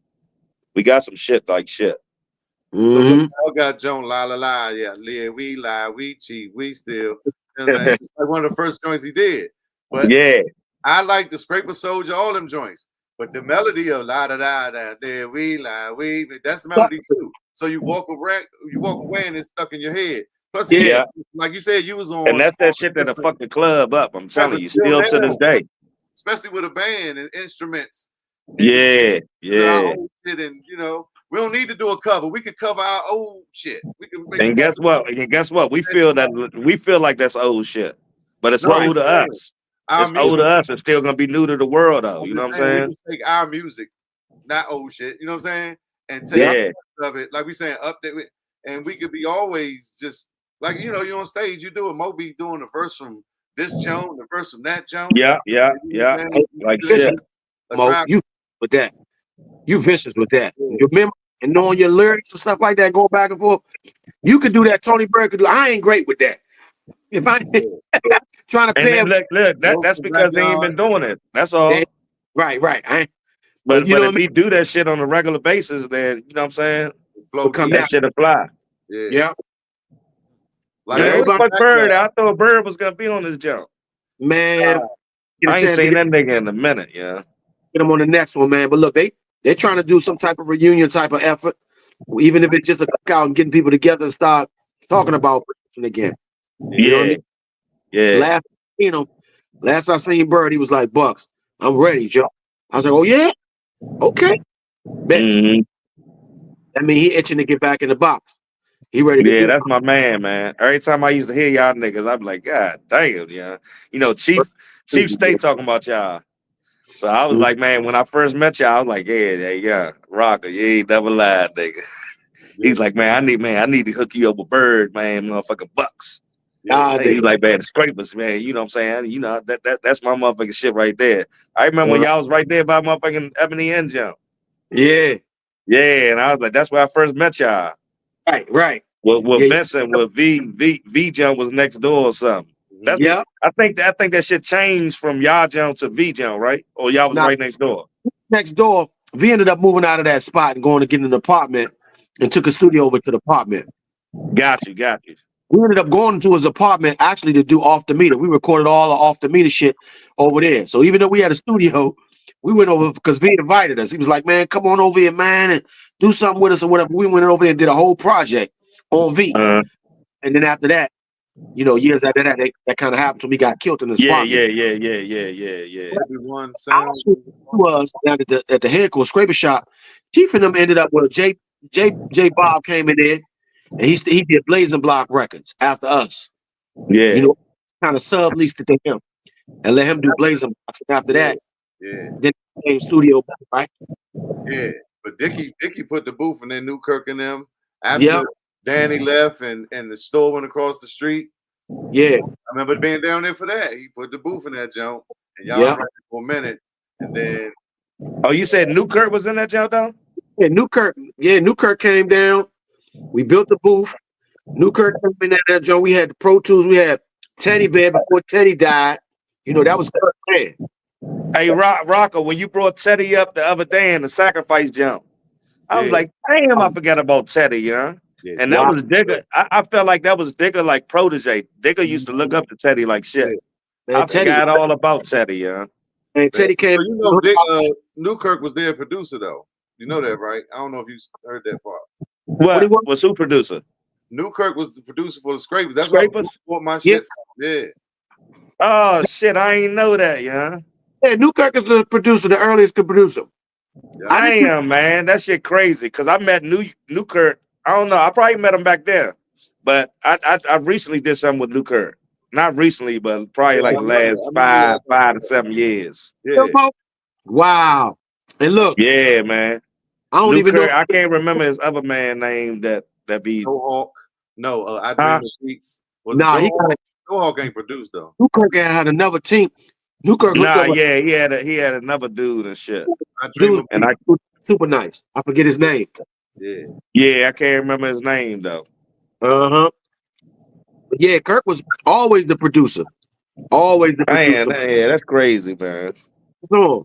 we got some shit like shit. So we Hmm. all got Joan La La La, yeah, we lie, we cheat, we steal. You know what I'm saying? It's like one of the first joints he did. But Yeah, I like the Scraper Soldier, all them joints. But the melody of La Da Da Da, there we lie, that's the melody too. So you walk away and it's stuck in your head. Plus, Yeah. yeah. like you said, you was And on that's that shit that'll fuck the club up. I'm right, telling but you, still still to this now, day. especially with a band and instruments and Yeah, our yeah. old shit, and we don't need to do a cover. We could cover our old shit. We can make And guess what? And guess what? We feel like that's old shit, but it's no, I'm old to saying us. our It's old music. to us. It's still gonna be new to the world, though. I'm You know just what I'm saying we saying? can take our music, not old shit. You know what I'm saying? And take Yeah. Yeah, of it, like we saying, update it, and we could be always just like you're on stage. You do it. Moby doing the verse from this joint, the verse from that joint. yeah, yeah, You know what yeah. I'm saying? Hey, You Like do that vicious, shit. shit. A Mo. tribe. You with that. You vicious with that. Yeah. Your memory and knowing your lyrics and stuff like that, going back and forth. You could do that. Tony Bird could do. I ain't great with that. If I trying to And pay then him, look, Ghost that's the because they ain't backyard. been doing it. That's they, all. right. But But you know if what I he do that shit on a regular basis, then you know what I'm saying? Flow mean? Become deep. That that. shit'll fly. Yeah. Yeah. Like But Man, Ghost what the everybody, the fuck Bird? backyard. I thought Bird was gonna be on this jump. man, get a I ain't chance to seen that nigga in a minute, yeah. get him on the next one, man. But look, they're trying to do some type of reunion type of effort, even if it's just a cookout and getting people together and start talking about production again. You know what I Yeah, mean? yeah. Last, last I seen Bird, he was like, "Bucks, I'm ready, Joe." I was like, "Oh yeah, okay, bet." Hmm. I mean, he itching to get back in the box. He ready to Yeah, do that's my man. Every time I used to hear y'all niggas, I'm like, God damn, yeah. You know, Cheef stay something. talking about y'all. So I was like, man, when I first met y'all, I was like, yeah, rocker, you ain't never lied, nigga. Yeah. He's like, man, I need to hook you up with Bird, man, motherfucking Bucks. Yeah. Ah, He's nigga. like, man, the scrapers, man. You know what I'm saying? You know, that's my motherfucking shit right there. I remember when y'all was right there by motherfucking Ebony End Jump. Yeah, Yeah, and I was like, that's where I first met y'all. right. Well, Yeah, Vincent, V Jump was next door or something. That's Mhm. yeah. I think that shit changed from y'all Jump to V Jump, right? Or y'all was Now right next door. next door, V ended up moving out of that spot and going to get an apartment, and took a studio over to the apartment. Got you, got you. We ended up going to his apartment actually to do off the meter. We recorded all the off the meter shit over there. So even though we had a studio, we went over because V invited us. He was like, "Man, come on over here, man, and do something with us or whatever." We went over there and did a whole project on V. Uh, And then after that, years after that, that kind of happened when we got killed in his apartment. yeah. Everyone Our sound. shit was down at the headquarters scraper shop. Chief and them ended up with J Bob came in there and he did Blazing Block Records after us. Yeah. Kind of subleased it to him and let him do Blazing Blocks. And after Yeah, that, yeah, then came studio, right? yeah. But Dickie put the booth in there, Newkirk and them. After Yeah, Danny left and the store went across the street. yeah, I remember being down there for that. He put the booth in that jump, and y'all yeah. rapped for a minute, and then Oh, you said Newkirk was in that jump though? Newkirk came down. We built the booth. Newkirk came in that joint. We had the Pro Tools. We had Teddy Bear before Teddy died. That was Kirk man. Hey, Rocco, when you brought Teddy up the other day in the sacrifice jump, I was yeah, like, damn, I forgot about Teddy, yeah, And that Wow, was Digger. I felt like that was Digger like protege. Digger used to look up to Teddy like shit. yeah. man, I Teddy, forgot all about Teddy, man, Man. Teddy came. So Newkirk was their producer though. You know that, right? I don't know if you heard that part. What he What was? was who producer? Newkirk was the producer for the Scrapers. That's why I Scrapers? bought my Yeah, shit from. Yeah, Oh shit, I ain't know that, yeah. Newkirk is the producer, the earliest producer. yeah. I didn't. Damn, man, that shit crazy. Cause I met Newkirk. I don't know. I probably met him back then, but I recently did something with Newkirk. Not recently, but probably Yeah, like I the remember. last five to 7 years. Yeah, Wow. And look, Yeah, man. I don't even know. Newkirk. I can't remember his other man name that be. No Hawk. No, I Dream Huh? of Beats. Was it Nah, No he got Hawk? No Hawk ain't produced though. Newkirk had another team. Newkirk hooked Nah, up with yeah, he had another dude and shit. I Dream dudes of And Beats. super nice. I forget his name. Yeah, I can't remember his name though. Uh-huh. But yeah, Kirk was always the producer. Always the Man, producer. yeah, that's crazy, man. Come on.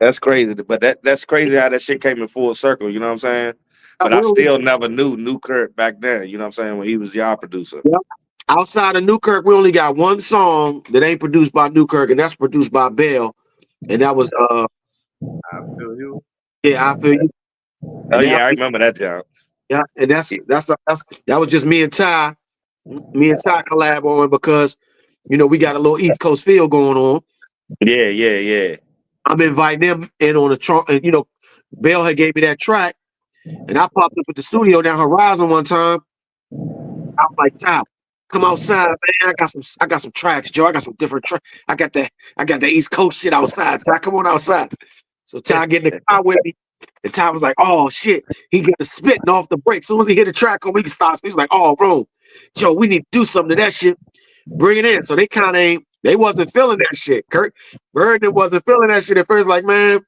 That's crazy. But that's crazy how that shit came in full circle, you know what I'm saying? But I We only, still never knew Newkirk back then, you know what I'm saying, when he was y'all producer. yeah. Outside of Newkirk, we only got one song that ain't produced by Newkirk, and that's produced by Bell. And that was I feel you. yeah, I feel you. Oh And that yeah, I remember that job. yeah, and that was just me and Ty collab on because we got a little East Coast feel going on. Yeah. I'm inviting them in on a trunk, and Bell had gave me that track, and I popped up at the studio down Horizon one time. I was like, Ty, come outside, man. I got some tracks, Joe. I got some different tracks. I got the East Coast shit outside. Ty, come on outside. So Ty get in the car with me, and Ty was like, oh shit. He got the spitting off the brake. As soon as he hit the track on, we can stop. He was like, oh, bro, Joe, we need to do something to that shit. Bring it in. So they kind of ain't. They wasn't feeling that shit. Kurt Burden wasn't feeling that shit at first. Like, man,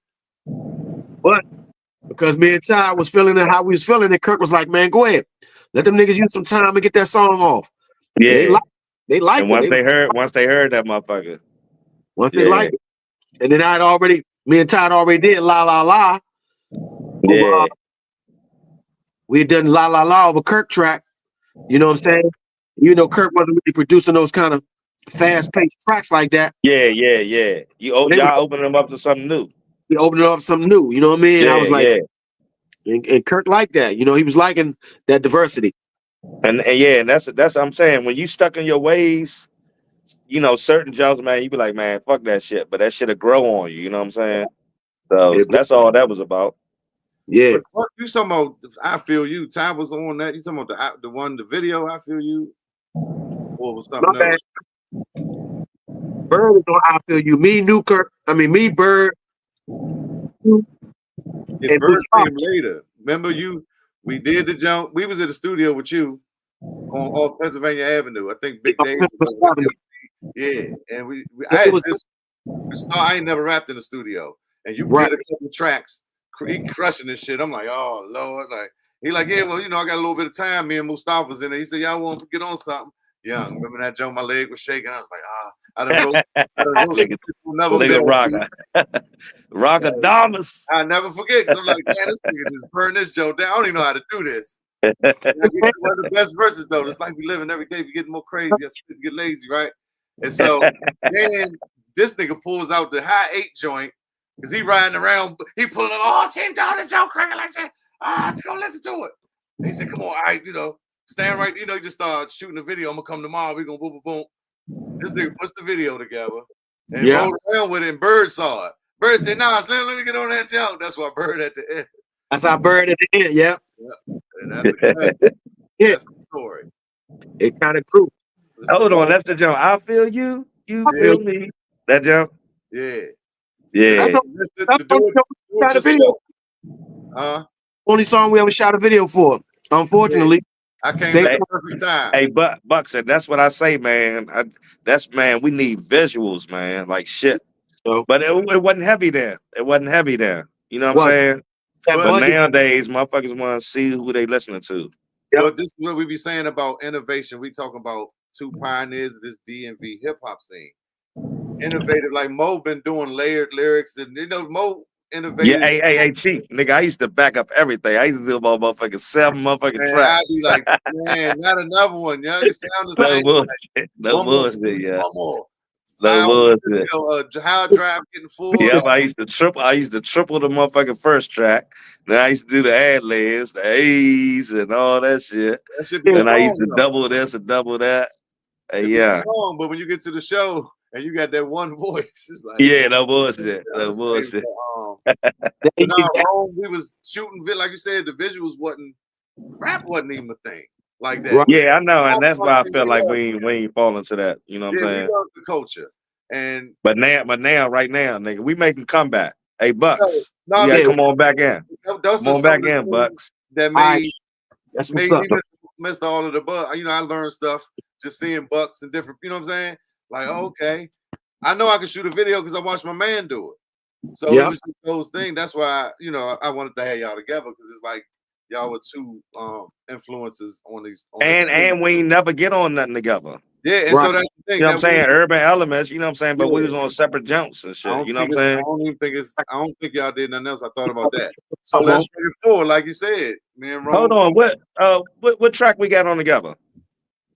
but because me and Ty was feeling it how we was feeling it, Kirk was like, man, go ahead. Let them niggas use some time to get that song off. And Yeah. they And liked it. once they heard that motherfucker. Once they Yeah. liked it. And then me and Ty had already did La La La. Over, Yeah. we had done La La La over Kirk track. You know what I'm saying? Kirk wasn't really producing those kind of fast-paced tracks like that. Yeah. So Y'all opening them up to something new. we opened up something new. You know what I mean? I was like, Yeah. and Kirk liked that. He was liking that diversity. And that's what I'm saying. When you stuck in your ways, certain jobs, man, you be like, man, fuck that shit. But that shit'll grow on you, you know what I'm saying? So Yeah, that's all that was about. yeah. But fuck, you talking about I feel you. Ty was on that. You talking about the video I feel you, or was My something bad. else? Bird was on I Feel You. Me, Bird, you, Yeah, and Bird Bushra. came later. Remember you? We did the jump. We was at the studio with you on off Pennsylvania Avenue. I think Big Dave. Yeah, and I It had was just I ain't never rapped in the studio, and you right. did a couple tracks, crushing this shit. I'm like, oh Lord, like He like, yeah, well, you know, I got a little bit of time. Me and Mustafa's in there. He said, y'all want to get on something? Young, remember that joke? My leg was shaking. I was like, I done roast Nigga, people never nigga been. Rocker Damas. I never forget because I'm like, man, this nigga just burn this joke down. I don't even know how to do this. One of the best verses though. It's like we living every day. We getting more crazy. We get lazy, right? And so then this nigga pulls out the high 8 joint because he riding around. He pulling up. Oh, Cheef down this joke cranking like that. Let's go listen to it. And he said, come on, all right, you know, stand right. You know, you just start shooting the video. I'm gonna come tomorrow. We gonna boom, boom, boom. This nigga puts the video together and rolled around with it. And Bird saw it. Bird said, nah, Slim, let me get on that jump. That's why Bird at the end. That's how Bird at the end, yeah. And that's the that's the story. It kind of grew. Hold on, that's the jump. I feel you, you feel me. That jump? Yeah. Yeah. Only song we ever shot a video for. Unfortunately. I came at the perfect time. Hey, Buck said, that's what I say, man. Man, we need visuals, man. Like shit. But it wasn't heavy then. It wasn't heavy then. You know what I'm saying? But nowadays, motherfuckers want to see who they listening to. Well, this is what we be saying about innovation. We talking about 2 pioneers of this DMV hip hop scene. Innovative, like Mo been doing layered lyrics, and you know Mo innovative. Yeah, hey, Cheef, nigga, I used to back up everything. I used to do about motherfucking 7 motherfucking tracks. I'd be like, man, not another one, yo. It sounds the same. Bullshit. No bullshit, yeah. One more. No bullshit. How drive getting full. Yep, I used to triple the motherfucking first track. Then I used to do the ad libs, the A's, and all that shit. Then I used to double this and double that. Yeah. Long, but when you get to the show and you got that one voice, it's like no bullshit. No bullshit. We was shooting like you said, the visuals rap wasn't even a thing like that. Yeah, I know, and that's why I feel like we ain't falling to that. You know what I'm saying? We love the culture. And but now, right now, nigga, we making comeback. Hey, Bucks, you gotta come on back in. Come on back in, Bucks. That made that's what's up. Missed all of the bug. You know, I learned stuff just seeing Bucks and different. You know what I'm saying? Like, okay, I know I can shoot a video because I watched my man do it. So it was just those things. That's why I wanted to have y'all together because it's like y'all were 2 influences on these. And we never get on nothing together. Yeah, and so that's the thing. You know what I'm saying? Urban elements, you know what I'm saying? But we was on separate jumps and shit. You know what I'm saying? I don't think y'all did nothing else. I thought about that. So let's bring it forward, like you said. Me and Rome. Hold on, what track we got on together?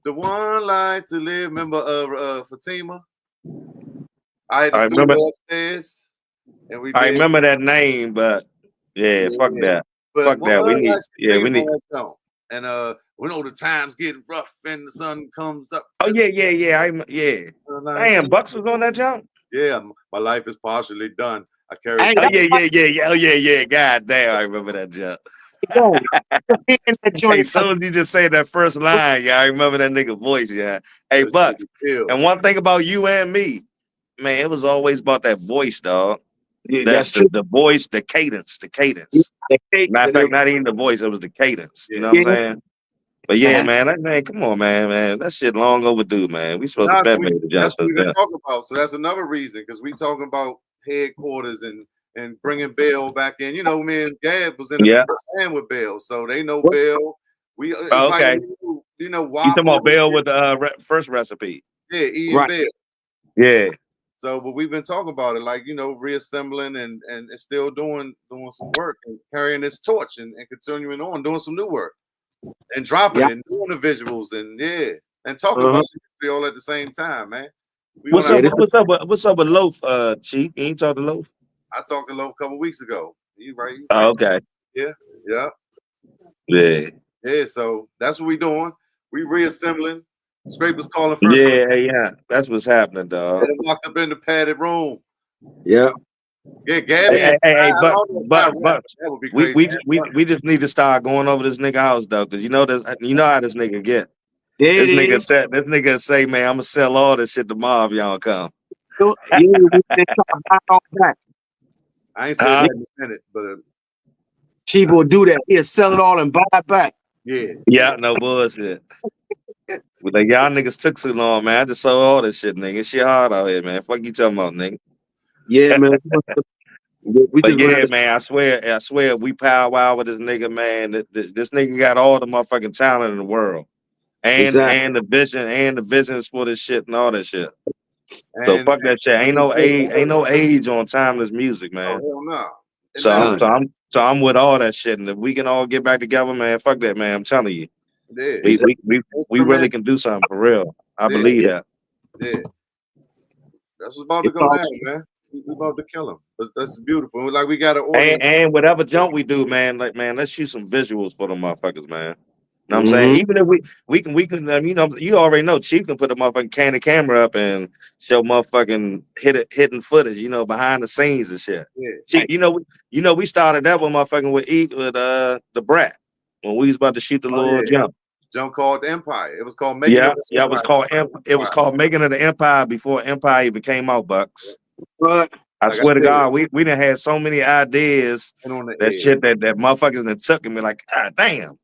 The One Life to Live. Remember Fatima? I remember upstairs. And we I remember that name, but fuck that. But fuck that. We need and we know the times get rough and the sun comes up. Oh yeah. Damn, Bucks was on that jump. Yeah, my life is partially done. I carry. Yeah. God damn, I remember that jump. Hey, soon as you just say that first line, I remember that nigga voice, yeah. Hey, Bucks, and one thing about you and me, man, it was always about that voice, dog. That's true. The voice, the cadence. Matter of fact, not even the voice, it was the cadence. You know what I'm saying? But yeah, man, come on, man. That shit long overdue, man. We supposed to bet made the jump. That's what we're talking about. So that's another reason, because we talking about headquarters and bringing Bill back in. You know, me and Gab was in the band with Bill, so they know Bill. Okay. You know, you talking about Bill with the first recipe? Yeah, Ian Bill. Yeah. So, but we've been talking about it, like, you know, reassembling and still doing some work and carrying this torch and continuing on, doing some new work and dropping it and doing the visuals and talking about it all at the same time, man. What's up with Loaf, Cheef? You ain't talked to Loaf? I talked to Loaf a couple weeks ago. You right? Okay. Yeah. So that's what we doing. We reassembling. Scraper's calling first. Yeah. That's what's happening, dog. Locked up in the padded room. Yeah. Yeah, Gabby. But we just need to start going over this nigga house though, because you know how this nigga get. This nigga say, man, I'm gonna sell all this shit tomorrow if y'all come. I ain't said that in a minute, but Cheef will do that. He'll sell it all and buy it back. Yeah, no bullshit. But like, y'all niggas took too long, man. I just sold all this shit, nigga. Shit hard out here, man. Fuck you talking about, nigga. Yeah, man. We But just yeah, learned. man, I swear, we power wow with this nigga, man. This nigga got all the motherfucking talent in the world, Exactly. and the visions for this shit and all that shit. So And fuck that shit. Ain't no age on timeless music, oh man. hell no, it So never I'm None. so I'm so I'm with all that shit, and if we can all get back together, man, fuck that, man. I'm telling you, did. we Exactly. we we, we really Instrument can do something for real. I did, believe Yeah. that. did. That's what's about to Hip go hop. down, man. We about to kill him. But that's beautiful. Like we got an And audience. and whatever jump we do, man, like man, let's shoot some visuals for them motherfuckers, man. Know what I'm saying? Mm-hmm. Even if we can you know, you already know Cheef can put a motherfucking Canon camera up and show motherfucking hidden footage, you know, behind the scenes and shit. Yeah. Cheef, we started that with motherfucking with the brat when we was about to shoot the Oh little yeah. jump. Jump called the Empire. It was called Making Yeah, of the yeah, it was Empire. called Making of the Empire before Empire even came out, Bucks. But I Like I swear to said, God, we done had so many ideas and on the that edge. shit that motherfuckers done took and be like, God damn.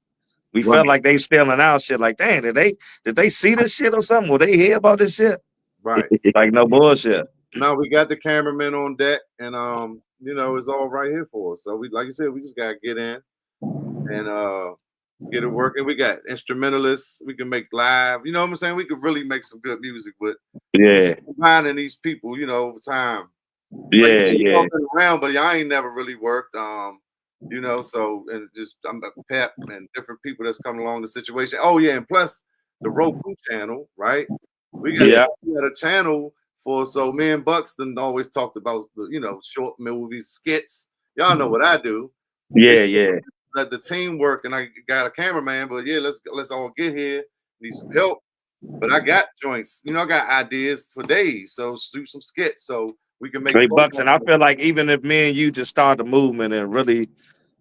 We felt right. like they stealing our shit. Like, damn, did they see this shit or something? Will they hear about this shit? Right. Like, no bullshit. Now we got the cameraman on deck, and it's all right here for us. So we, like you said, we just gotta get in and get it working. We got instrumentalists. We can make live. You know what I'm saying? We could really make some good music with Yeah, combining these people. Over time. Like you yeah, said, we yeah, all been around, but y'all ain't never really worked. So and just I'm a pep and different people that's coming along the situation. Oh yeah, and plus the Roku channel, right? We got yeah, we got a channel for so me and Buxton always talked about the short movies, skits. Y'all know what I do. yeah, It's yeah. like the teamwork, and I got a cameraman, but yeah, let's all get here. Need some help. But I got joints, I got ideas for days. So shoot some skits so we can make Hey, fun Bucks, and I feel like even if me and you just start the movement and really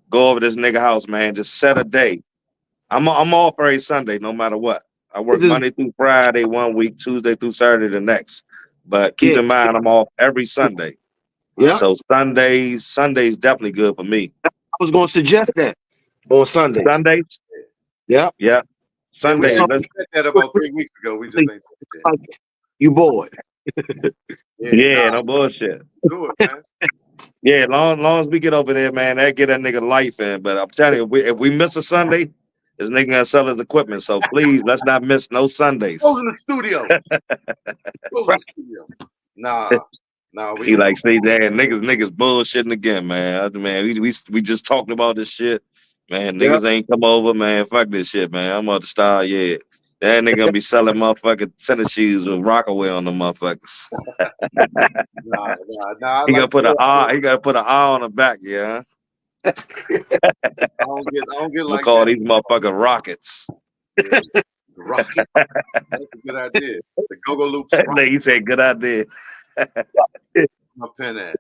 go over this nigga house, man, just set a day. I'm off every Sunday, no matter what. I work This is Monday through Friday one week, Tuesday through Saturday the next. But keep yeah. in mind, I'm off every Sunday. All Yeah. right. So Sundays definitely good for me. I was gonna suggest that on Sundays. Sundays, Yeah. yeah, Yeah, we Sundays. Some actually said that about 3 weeks ago. We just ain't said it you bored. yet. Yeah, Yeah, nah, no bullshit. do it, man. Yeah, long as we get over there, man, that get that nigga life in. But I'm telling you, if we miss a Sunday, this nigga gonna sell his equipment. So please, let's not miss no Close Sundays. in the studio. Close in the Right. studio. Nah, we He gonna like, see, damn, niggas bullshitting again, man. Man, we just talked about this shit, man. Yeah. Niggas ain't come over, man. Fuck this shit, man. I'm about to start, yeah. That nigga gonna be selling motherfucking tennis shoes with Rockaway on the motherfuckers. nah. He Like gonna I said, put an R. He gotta put an R on the back, yeah. I don't get I'm gonna like call that. these motherfucking rockets. Yeah, the rocket. That's a good idea. The go-go loops rock Like you said, good idea. my pen at.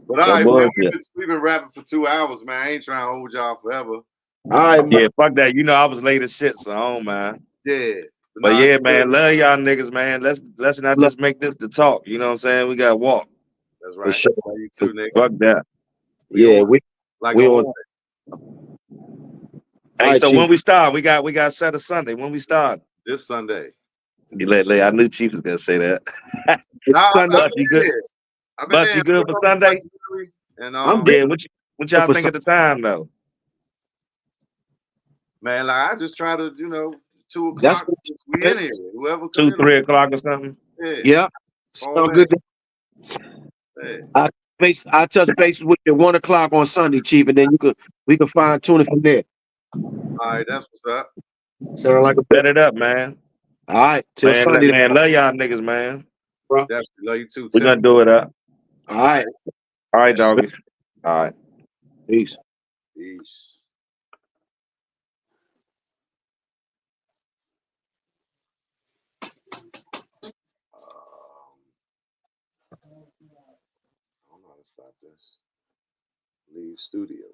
But all No right, man, bullshit. we've been rapping for 2 hours, man. I ain't trying to hold y'all forever. All right, man. Yeah, fuck that. You know I was late as shit, so I don't mind. Yeah. But But nah, yeah, man, love y'all niggas, man. Let's not Look, just make this the talk. You know what I'm saying? We gotta walk. that's for right. sure. Love you For, too, nigga. Fuck that. We yeah, on it. Like a we on. hornet. All Hey, right, so Chief. when we start, we got set a Sunday. When we start, This Sunday. I knew Chief was gonna say that. Nah, I've Sunday. But been you in good? there. I've been But there. you I good put for on the Sunday? flexibility, and I'm Yeah. What y'all for think some. at the time though? man, like I just try to, 2 o'clock. That's We in here. Whoever come Two, in, 3 o'clock or something? yeah, yeah. all Sound that. good. Yeah. I touch bases with you at 1 o'clock on Sunday, Chief, and then we can fine tune it from there. All right, that's what's up. Sound like a Set it up, man. all right till Man, Sunday, man, love y'all niggas, man. bro. Definitely love you too, We're Tim. gonna do it up. All All right, right, All right, yeah. doggies. All right. peace. Peace. I don't know how to stop this. Leave studio.